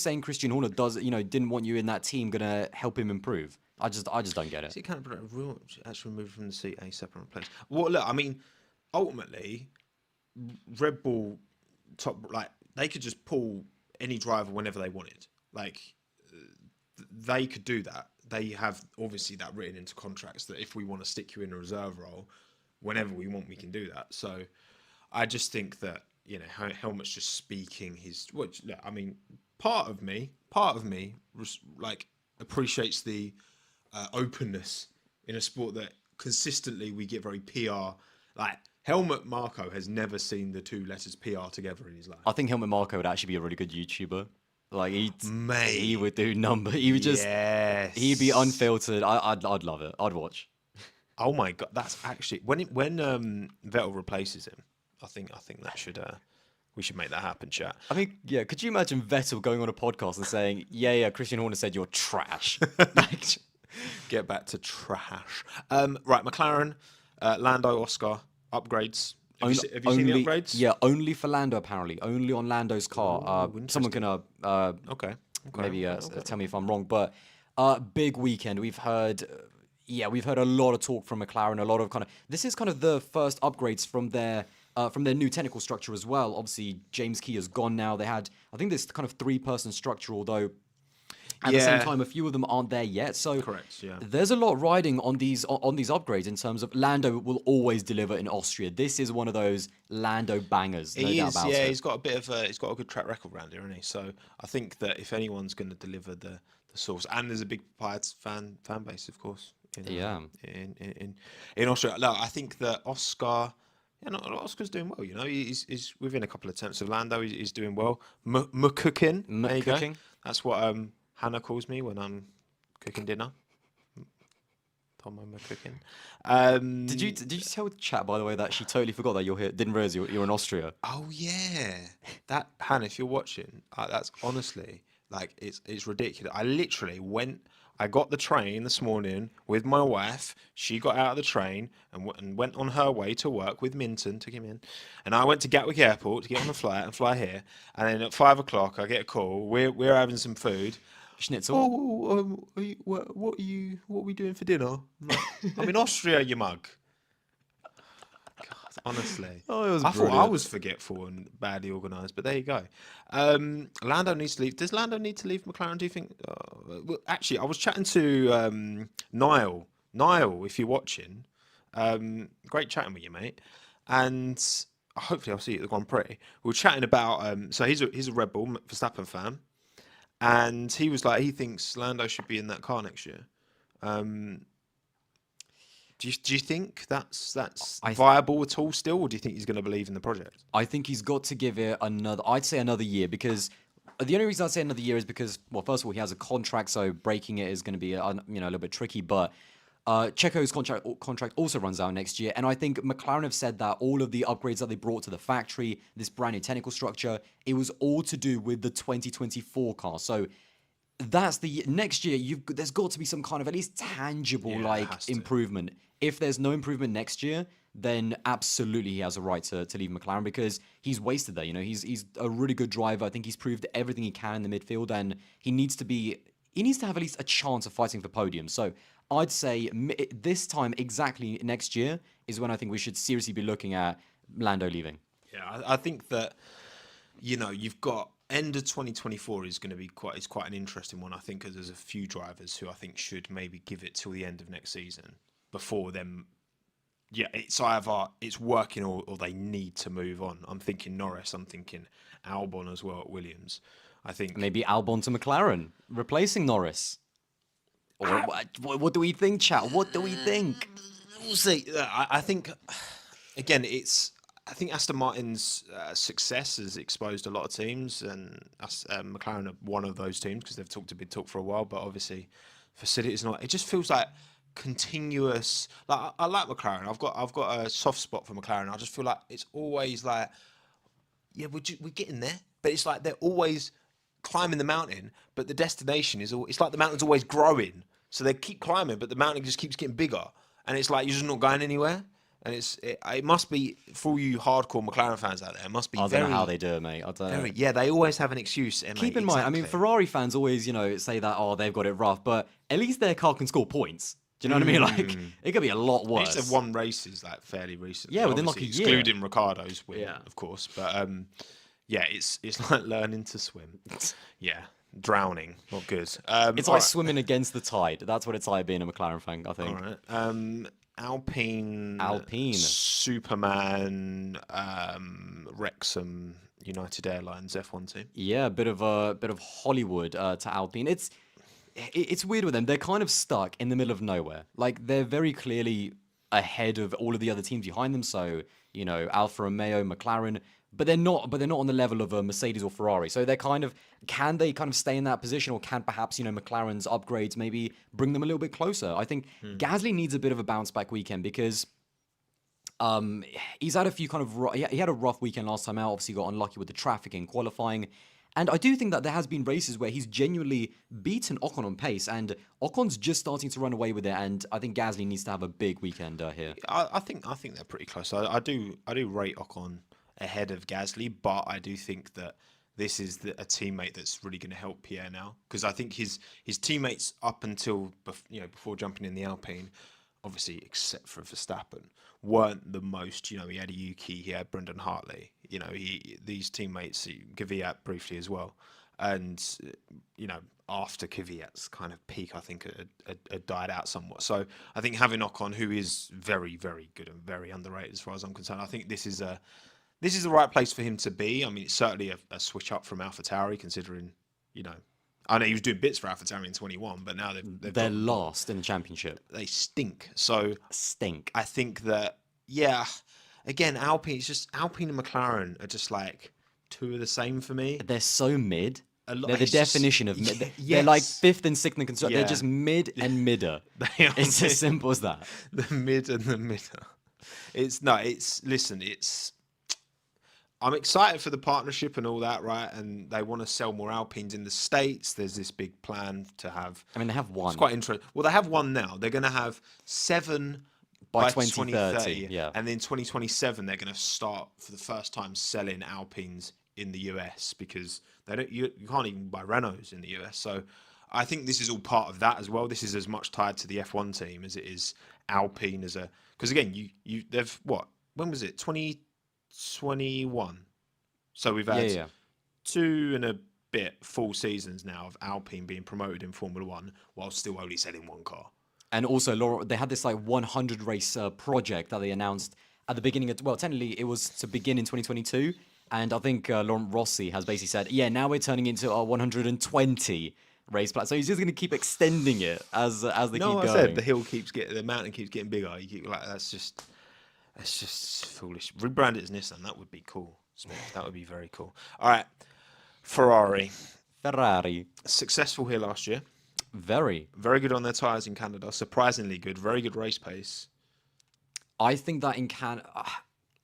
saying Christian Horner didn't want you in that team gonna help him improve? I just don't get it. Is it counterproductive? Actually removed from the seat ASAP and replaced. Well, look, I mean, ultimately, Red Bull they could just pull any driver whenever they wanted. Like, they could do that. They have obviously that written into contracts that if we want to stick you in a reserve role, whenever we want, we can do that. So I just think that, Helmut's just speaking his. Which, I mean, part of me, like, appreciates the openness in a sport that consistently we get very PR. Like, Helmut Marko has never seen the two letters PR together in his life. I think Helmut Marko would actually be a really good YouTuber. Like, he would do he would just, he'd be unfiltered. I'd love it. I'd watch. Oh my God, that's actually when Vettel replaces him. I think that should we should make that happen, chat. I mean, yeah, could you imagine Vettel going on a podcast and saying, Christian Horner said you're trash. Get back to trash. Right, McLaren, Lando, Oscar, upgrades. Have you seen the upgrades? Yeah, only for Lando, apparently. Only on Lando's car. Someone can maybe tell me if I'm wrong. But big weekend. We've heard a lot of talk from McLaren. A lot of this is kind of the first upgrades from their new technical structure as well. Obviously, James Key is gone now. They had, I think, this kind of 3-person structure, although At the same time, a few of them aren't there yet. So correct. Yeah, there's a lot riding on these upgrades in terms of Lando will always deliver in Austria. This is one of those Lando bangers, no doubt about it. He's got he's got a good track record around here, hasn't he? So I think that if anyone's going to deliver the source, and there's a big fan base, of course. In Austria, no, I think that Oscar. Yeah, no, Oscar's doing well. You know, he's within a couple of tenths of Lando. He's doing well. McCookin. There you go. That's what Hannah calls me when I'm cooking dinner. Tommo McCookin. Did you tell the chat, by the way, that she totally forgot that you're here? Didn't realize you're in Austria. Oh yeah, that Hannah, if you're watching, that's honestly like it's ridiculous. I literally I got the train this morning with my wife. She got out of the train and went on her way to work with Minton, took him in. And I went to Gatwick Airport to get on the flight and fly here. And then at 5 o'clock, I get a call. We're having some food. Schnitzel. What are we doing for dinner? I'm in Austria, you mug. God, honestly. I thought I was forgetful and badly organised, but there you go. Lando needs to leave. Does Lando need to leave McLaren, do you think? Well, actually, I was chatting to Niall. Niall, if you're watching, great chatting with you, mate. And hopefully I'll see you at the Grand Prix. We were chatting about, so he's a Red Bull Verstappen fan. And he was like, he thinks Lando should be in that car next year. Do you think that's viable at all still, or do you think he's going to believe in the project? I think he's got to give it another year, because the only reason I'd say another year is because, well, first of all, he has a contract, so breaking it is going to be a little bit tricky. But Checo's contract also runs out next year, and I think McLaren have said that all of the upgrades that they brought to the factory, this brand new technical structure, it was all to do with the 2024 car. So that's the next year. There's got to be some kind of at least tangible improvement. If there's no improvement next year, then absolutely he has a right to leave McLaren, because he's wasted there. You know, he's a really good driver. I think he's proved everything he can in the midfield, and he needs to have at least a chance of fighting for podiums. So I'd say this time exactly next year is when I think we should seriously be looking at Lando leaving. Yeah, I think that, you've got end of 2024 is going to be quite an interesting one. I think, because there's a few drivers who I think should maybe give it till the end of next season before them. Yeah, it's either it's working or they need to move on. I'm thinking Norris. I'm thinking Albon as well at Williams. I think maybe Albon to McLaren, replacing Norris. Or what do we think, chat? What do we think? We'll see. I think, again, I think Aston Martin's success has exposed a lot of teams, and McLaren are one of those teams because they've talked a big talk for a while. But obviously, facilities not. It just feels like continuous. Like I like McLaren. I've got a soft spot for McLaren. I just feel like it's always like, yeah, we're getting there, but it's like they're always climbing the mountain, but the destination it's like the mountain's always growing. So they keep climbing, but the mountain just keeps getting bigger, and it's like you're just not going anywhere. And it must be, for all you hardcore McLaren fans out there, it must be. I don't know how they do it, mate. I don't know. Yeah, they always have an excuse. Keep in mind, I mean, Ferrari fans always, say that, they've got it rough, but at least their car can score points. Do you know what I mean? Like, it could be a lot worse. They used to have won races like fairly recently. Yeah, within like a year, excluding Ricciardo's win, of course. But yeah, it's like learning to swim. Yeah. Drowning, not good. It's like swimming against the tide. That's what it's like being a McLaren fan, I think. All right. Alpine, Superman, Wrexham, United Airlines F1 team. Yeah, a bit of Hollywood to Alpine. It's weird with them. They're kind of stuck in the middle of nowhere. Like, they're very clearly ahead of all of the other teams behind them. So, Alfa Romeo, McLaren. But they're not on the level of a Mercedes or Ferrari. So can they stay in that position, or can perhaps, McLaren's upgrades maybe bring them a little bit closer? I think Gasly needs a bit of a bounce back weekend, because he's had a few he had a rough weekend last time out. Obviously got unlucky with the traffic in qualifying. And I do think that there has been races where he's genuinely beaten Ocon on pace, and Ocon's just starting to run away with it. And I think Gasly needs to have a big weekend here. I think they're pretty close. I do rate Ocon ahead of Gasly, but I do think that this is a teammate that's really going to help Pierre now, because I think his teammates up until before jumping in the Alpine, obviously except for Verstappen, weren't the most. He had a Yuki, he had Brendan Hartley. These teammates, Kvyat briefly as well, and after Kvyat's kind of peak, I think had died out somewhat. So I think having Ocon, who is very, very good and very underrated as far as I'm concerned, I think this is the right place for him to be. I mean, it's certainly a switch up from AlphaTauri, considering, you know, I know he was doing bits for AlphaTauri in 21, but now they're last in the championship. They stink. So stink. I think that, yeah, again, Alpine and McLaren are just like two of the same for me. They're so mid. They're the definition of mid. They're like fifth and sixth in the constructor. They're just mid and midder. It's as simple as that. The mid and the midder. I'm excited for the partnership and all that, right? And they want to sell more Alpines in the States. There's this big plan to have. I mean, they have one. It's quite interesting. Well, they have one now. They're going to have 7 by 2030. Yeah. And then 2027, they're going to start for the first time selling Alpines in the US, because you can't even buy Renaults in the US. So I think this is all part of that as well. This is as much tied to the F1 team as it is Alpine as a, because again, they've when was it? 2021. So we've had 2 and a bit full seasons now of Alpine being promoted in Formula One while still only selling one car. And also, Laura, they had this like 100 race project that they announced at the beginning of, well, technically it was to begin in 2022. And I think Laurent Rossi has basically said, yeah, now we're turning into our 120 race plan. So he's just going to keep extending it as they keep going. I said the mountain keeps getting bigger. You keep that's just foolish. Rebrand it as Nissan. That would be cool. That would be very cool. All right, Ferrari. Successful here last year. Very good on their tyres in Canada. Surprisingly good. Very good race pace. I think that in Canada...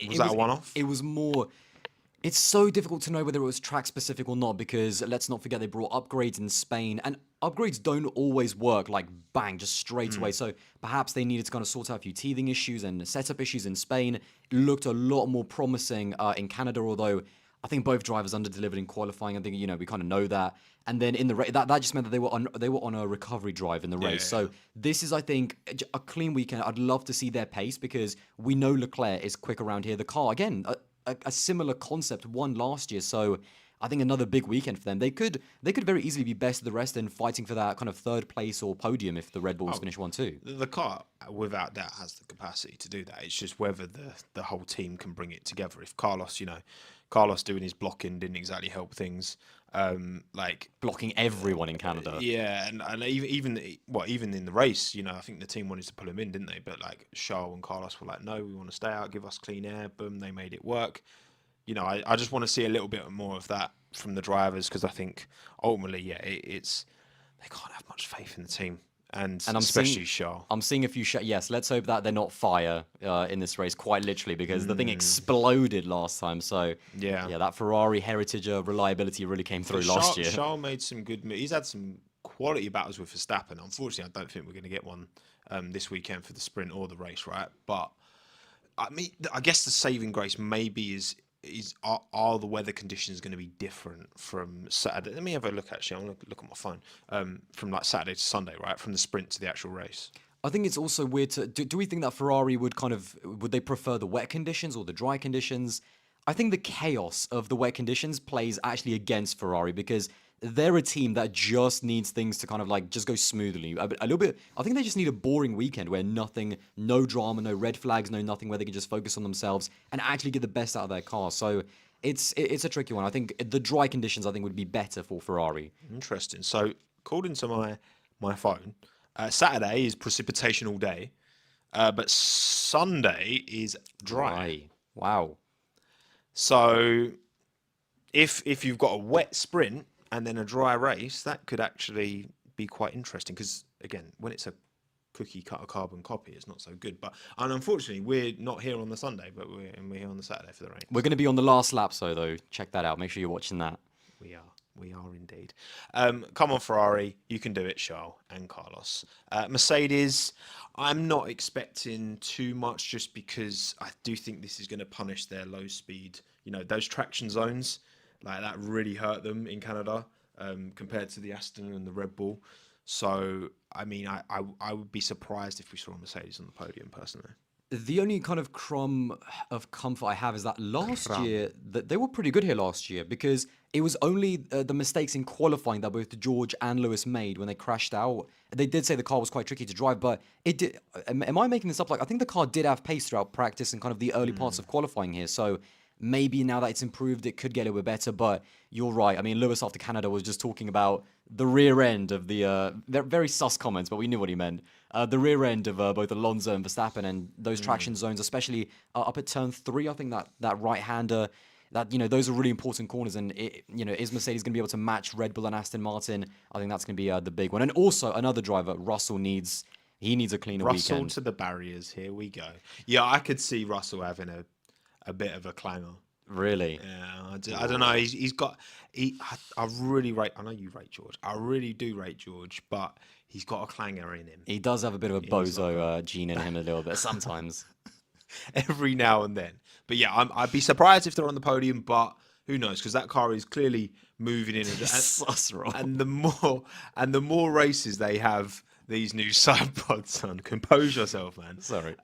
Was that a one-off? It was more... It's so difficult to know whether it was track specific or not, because let's not forget they brought upgrades in Spain, and upgrades don't always work like bang, just straight away. So perhaps they needed to kind of sort out a few teething issues and setup issues in Spain. It looked a lot more promising in Canada, although I think both drivers under-delivered in qualifying. I think, we kind of know that. And then in the race, that just meant that they were on a recovery drive in the race. So this is, I think, a clean weekend. I'd love to see their pace, because we know Leclerc is quick around here. The car, again, a similar concept, won last year. So I think another big weekend for them. They could very easily be best of the rest and fighting for that kind of third place or podium if the Red Bulls finish 1-2. The car, without doubt, has the capacity to do that. It's just whether the whole team can bring it together. If Carlos doing his blocking didn't exactly help things. Like blocking everyone in Canada. Yeah, and even in the race, I think the team wanted to pull him in, didn't they? But like Charles and Carlos were like, no, we want to stay out, give us clean air. Boom, they made it work. I just want to see a little bit more of that from the drivers, because I think ultimately, it's they can't have much faith in the team. And especially Charles. I'm seeing a few yes, let's hope that they're not fire in this race, quite literally, because the thing exploded last time. So, that Ferrari heritage of reliability really came through last year. Charles made some good moves. He's had some quality battles with Verstappen. Unfortunately, I don't think we're going to get one this weekend for the sprint or the race, right? But, I mean, I guess the saving grace maybe are the weather conditions going to be different from Saturday? Let me have a look, actually. I'm going to look at my phone. From like Saturday to Sunday, right? From the sprint to the actual race. I think it's also weird do we think that Ferrari would they prefer the wet conditions or the dry conditions? I think the chaos of the wet conditions plays actually against Ferrari, because they're a team that just needs things to kind of like just go smoothly. A little bit. I think they just need a boring weekend where no drama, no red flags, no nothing, where they can just focus on themselves and actually get the best out of their car. So it's a tricky one. I think the dry conditions would be better for Ferrari. Interesting. So according to my phone, Saturday is precipitation all day, but Sunday is dry. Wow. So if you've got a wet sprint and then a dry race, that could actually be quite interesting, because again, when it's a cookie cutter carbon copy, it's not so good. And unfortunately, we're not here on the Sunday, but we're here on the Saturday for the rain. We're going to be on the last lap, though. Check that out. Make sure you're watching that. We are indeed. Come on, Ferrari, you can do it, Charles and Carlos. Mercedes, I'm not expecting too much, just because I do think this is going to punish their low speed. Those traction zones. Like, that really hurt them in Canada compared to the Aston and the Red Bull. So, I mean, I would be surprised if we saw a Mercedes on the podium, personally. The only kind of crumb of comfort I have is that last year that they were pretty good here last year because it was only the mistakes in qualifying that both George and Lewis made when they crashed out. They did say the car was quite tricky to drive, but it did. Am I making this up? Like I think the car did have pace throughout practice and kind of the early parts of qualifying here. So maybe now that it's improved, it could get a little bit better. But you're right. I mean, Lewis after Canada was just talking about the rear end of the very sus comments, but we knew what he meant. The rear end of both Alonso and Verstappen and those traction zones, especially up at turn 3. I think that right hander, that those are really important corners. And is Mercedes going to be able to match Red Bull and Aston Martin? I think that's going to be the big one. And also another driver, Russell needs a cleaner Russell weekend. to the barriers. Here we go. Yeah, I could see Russell having a bit of a clanger. Really? Yeah, I don't know. I really rate. I know you rate George. I really do rate George, but he's got a clanger in him. He does have a bit of a bozo gene in him a little bit sometimes. Every now and then. But yeah, I'd be surprised if they're on the podium, but who knows? Because that car is clearly moving in. And the more races they have these new side pods on, compose yourself, man. Sorry.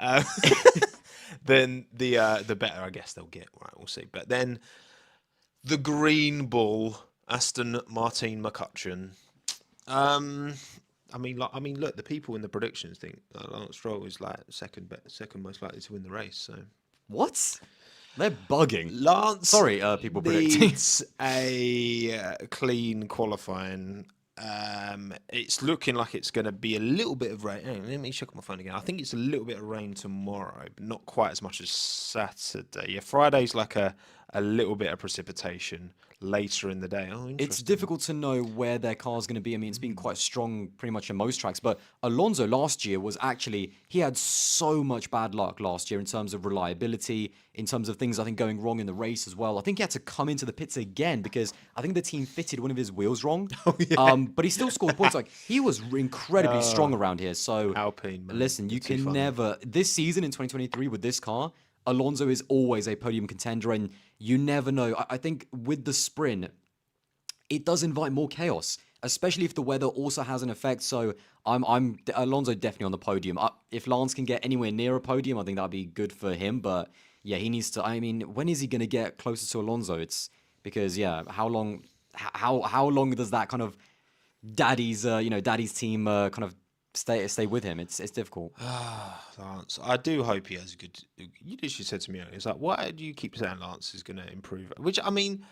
Then the better I guess they'll get. Right, we'll see. But then the green bull, Aston Martin McCutcheon. I mean, look, the people in the predictions think that Lance Stroll is like second most likely to win the race. So what? They're bugging. Lance, sorry, people predicting. Needs a clean qualifying. It's looking like it's going to be a little bit of rain. Hang on, let me check my phone again. I think it's a little bit of rain tomorrow, but not quite as much as Saturday. Yeah, Friday's like a little bit of precipitation later in the day. It's difficult to know where their car's going to be. I mean, it's been quite strong pretty much in most tracks, but Alonso last year was actually, he had so much bad luck last year in terms of reliability, in terms of things I think going wrong in the race as well. I think he had to come into the pits again because I think the team fitted one of his wheels wrong. But he still scored points. Like, he was incredibly strong around here. So Alpine, man. Listen, you can never, this season in 2023 with this car, Alonso is always a podium contender, and you never know. I think with the sprint, it does invite more chaos, especially if the weather also has an effect. So I'm Alonso definitely on the podium. If Lance can get anywhere near a podium, I think that'd be good for him. But yeah, he needs to. I mean, when is he going to get closer to Alonso? It's because how long does that kind of daddy's team kind of stay with him? It's difficult. Lance, I do hope he has a good. You literally said to me, it's like, why do you keep saying Lance is going to improve? Which I mean,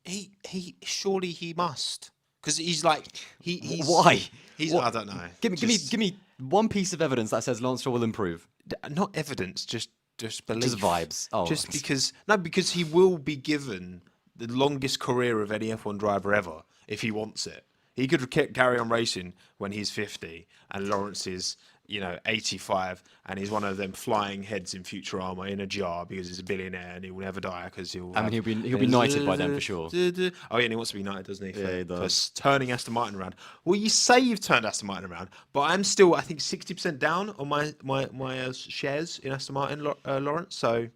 he surely he must, because he's like he's why? I don't know. Give me one piece of evidence that says Lance Stroll will improve. Not evidence, just belief. Just vibes. Oh, just because he will be given the longest career of any F1 driver ever if he wants it. He could carry on racing when he's 50 and Lawrence is, 85, and he's one of them flying heads in Futurama in a jar because he's a billionaire and he will never die because he'll be knighted by them for sure. Oh yeah, and he wants to be knighted, doesn't he? Yeah, he does. For turning Aston Martin around. Well, you say you've turned Aston Martin around, but I'm still, I think, 60% down on my shares in Aston Martin, Lawrence. So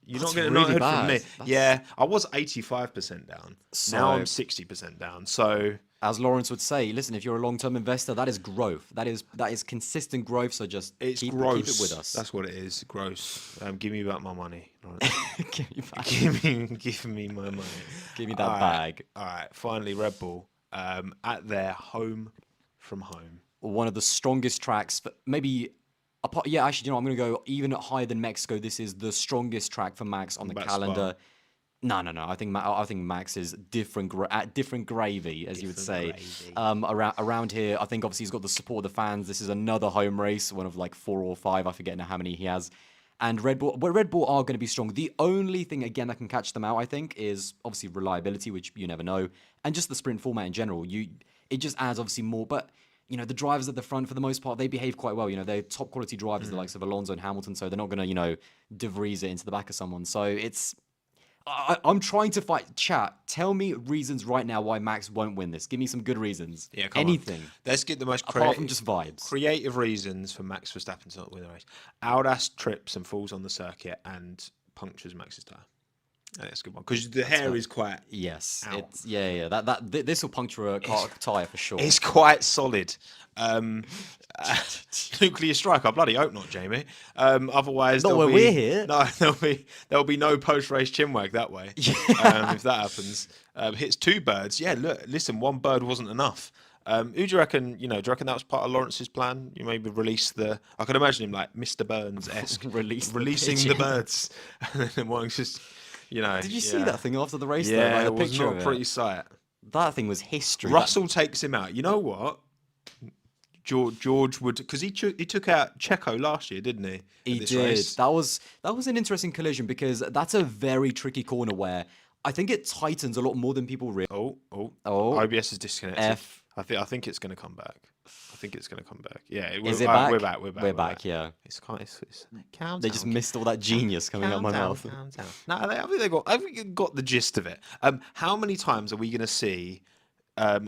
you're not getting really from me. Yeah, I was 85% down. So, now I'm 60% down. So, as Lawrence would say, listen, if you're a long-term investor, that is growth. That is consistent growth. So just keep it with us. That's what it is. Gross. Give me back my money. Give me back. Give me my money. Give me that bag. All right. Finally, Red Bull at their home from home. One of the strongest tracks, maybe. Yeah, actually, I'm going to go even higher than Mexico. This is the strongest track for Max on the calendar. No. I think Max is different gravy, as you would say. Around here, I think obviously he's got the support of the fans. This is another home race, one of like 4 or 5. I forget now how many he has. And Red Bull are going to be strong. The only thing again that can catch them out, I think, is obviously reliability, which you never know, and just the sprint format in general. It just adds obviously more, but. The drivers at the front, for the most part, they behave quite well. They're top quality drivers, the likes of Alonso and Hamilton, so they're not going to, De Vries it into the back of someone. So it's... I'm trying to fight. Chat, tell me reasons right now why Max won't win this. Give me some good reasons. Yeah, anything. Let's get the most apart from just vibes. Creative reasons for Max Verstappen to not win the race. Aldas trips and falls on the circuit and punctures Max's tyre. That's a good one because the hair is quite Yes, out. it's yeah. This will puncture a tire for sure. It's quite solid. Nuclear strike. I bloody hope not, Jamie. Otherwise, Not where we're here. No, there'll be no post race chinwag that way. If that happens, hits 2 birds. Yeah, look, listen, 1 bird wasn't enough. Who do you reckon? Do you reckon that was part of Lawrence's plan? You maybe release the. I can imagine him like Mr. Burns-esque, releasing the birds, and then wanting just, Did you see that thing after the race? Yeah, though? Like, it the was picture not of a it? pretty sight. That thing was history. Russell takes him out. You know what? George would, because he took out Checo last year, didn't he? He did. Race? That was an interesting collision because that's a very tricky corner where I think it tightens a lot more than people realize. Oh! OBS is disconnected. I think it's going to come back. Yeah, is it back? We're back. We're back. Yeah. It's countdown. They just missed all that genius coming out of my mouth. Countdown. No, I think they got the gist of it. How many times are we going to see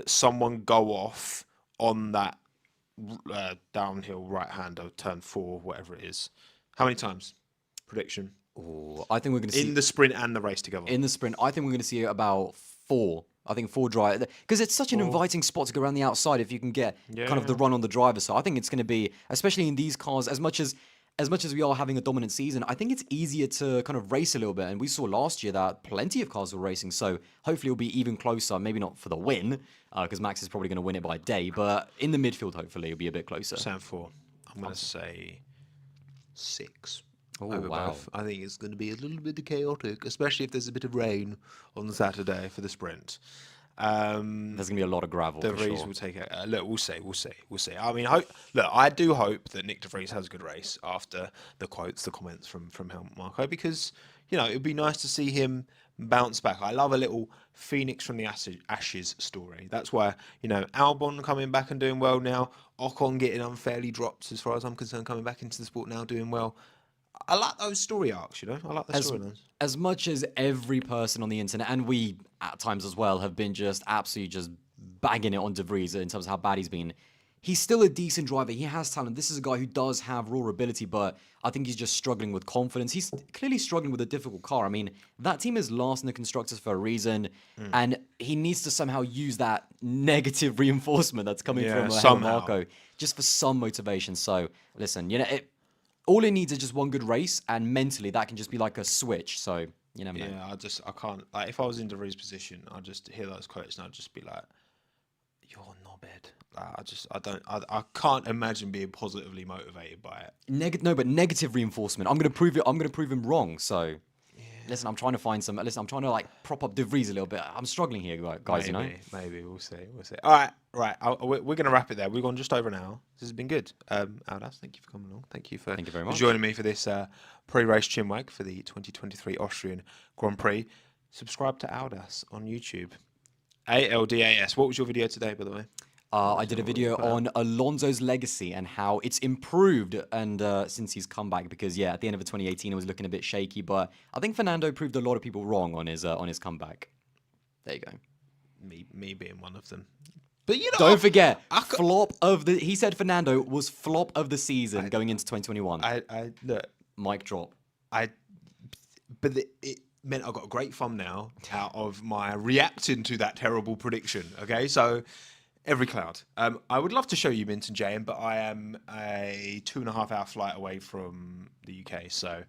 someone go off on that downhill right hand of turn 4, whatever it is? How many times? Prediction. Oh, I think we're going to see in the sprint and the race together. In the sprint, I think we're going to see about 4. I think 4 drive, because it's such an inviting spot to go around the outside if you can get kind of the run on the driver. So I think it's going to be, especially in these cars, as much as we are having a dominant season, I think it's easier to kind of race a little bit. And we saw last year that plenty of cars were racing. So hopefully it'll be even closer. Maybe not for the win, because Max is probably going to win it by day. But in the midfield, hopefully it'll be a bit closer. Sam 4. I'm going to say 6. Oh, wow. Both. I think it's going to be a little bit chaotic, especially if there's a bit of rain on Saturday for the sprint. There's going to be a lot of gravel. De Vries will take it. Look, we'll see. I mean, I do hope that Nick De Vries has a good race after the comments from Helmut Marko, because it would be nice to see him bounce back. I love a little phoenix from the ashes story. That's why Albon coming back and doing well now. Ocon getting unfairly dropped, as far as I'm concerned, coming back into the sport now, doing well. I like those story arcs, I like the storylines. As much as every person on the internet, and we at times as well, have been just absolutely just bagging it on De Vries in terms of how bad he's been, he's still a decent driver. He has talent. This is a guy who does have raw ability, but I think he's just struggling with confidence. He's clearly struggling with a difficult car. I mean, that team is last in the constructors for a reason, and he needs to somehow use that negative reinforcement that's coming from Marko just for some motivation. So, listen, all it needs is just one good race, and mentally that can just be like a switch. So you never know. Yeah, I can't. Like, if I was in De Vries' position, I'd just hear those quotes and I'd just be like, "You're knobhead." I can't imagine being positively motivated by it. No, but negative reinforcement. I'm gonna prove him wrong. So. Listen, I'm trying to find some. Listen, I'm trying to prop up De Vries a little bit. I'm struggling here, guys. Maybe we'll see. All right. We're gonna wrap it there. We've gone just over an hour. This has been good. Aldas, thank you for coming along. Thank you very much for joining me for this pre-race chinwag for the 2023 Austrian Grand Prix. Subscribe to Aldas on YouTube. ALDAS. What was your video today, by the way? I did a video on Alonso's legacy and how it's improved and since he's come back, because at the end of 2018 it was looking a bit shaky, but I think Fernando proved a lot of people wrong on his comeback. There you go. Me being one of them. But don't forget, he said Fernando was flop of the season going into 2021. Look, mic drop. But it meant I got a great thumbnail out of my reacting to that terrible prediction. Okay, so. Every cloud. I would love to show you Minton Jane, but I am a 2.5 hour flight away from the UK, so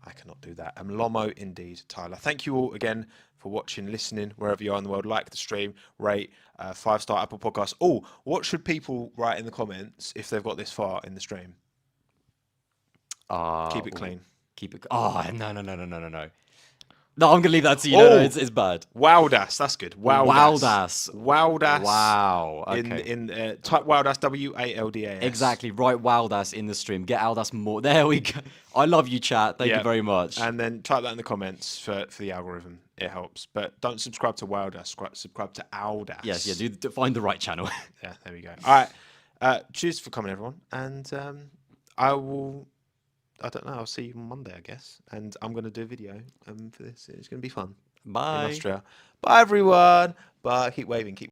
I cannot do that. Lomo indeed, Tyler. Thank you all again for watching, listening, wherever you are in the world. Like the stream, rate, 5-star Apple Podcasts. Oh, what should people write in the comments if they've got this far in the stream? Keep it clean. Keep it. Oh, no. No, I'm gonna leave that to you. No, it's bad. Wowdas, that's good. Wowdas. Wow. Okay. Type Wowdas, WALDAS. Exactly. Right, Wowdas in the stream. Get Aldas more. There we go. I love you, chat. Thank you very much. And then type that in the comments for the algorithm. It helps. But don't subscribe to Wowdas. Subscribe to Aldas. Yes, do find the right channel. Yeah, there we go. All right. Cheers for coming, everyone. And I don't know. I'll see you on Monday, I guess. And I'm going to do a video for this. It's going to be fun. Bye. In Austria. Bye, everyone. Bye. Keep waving. Keep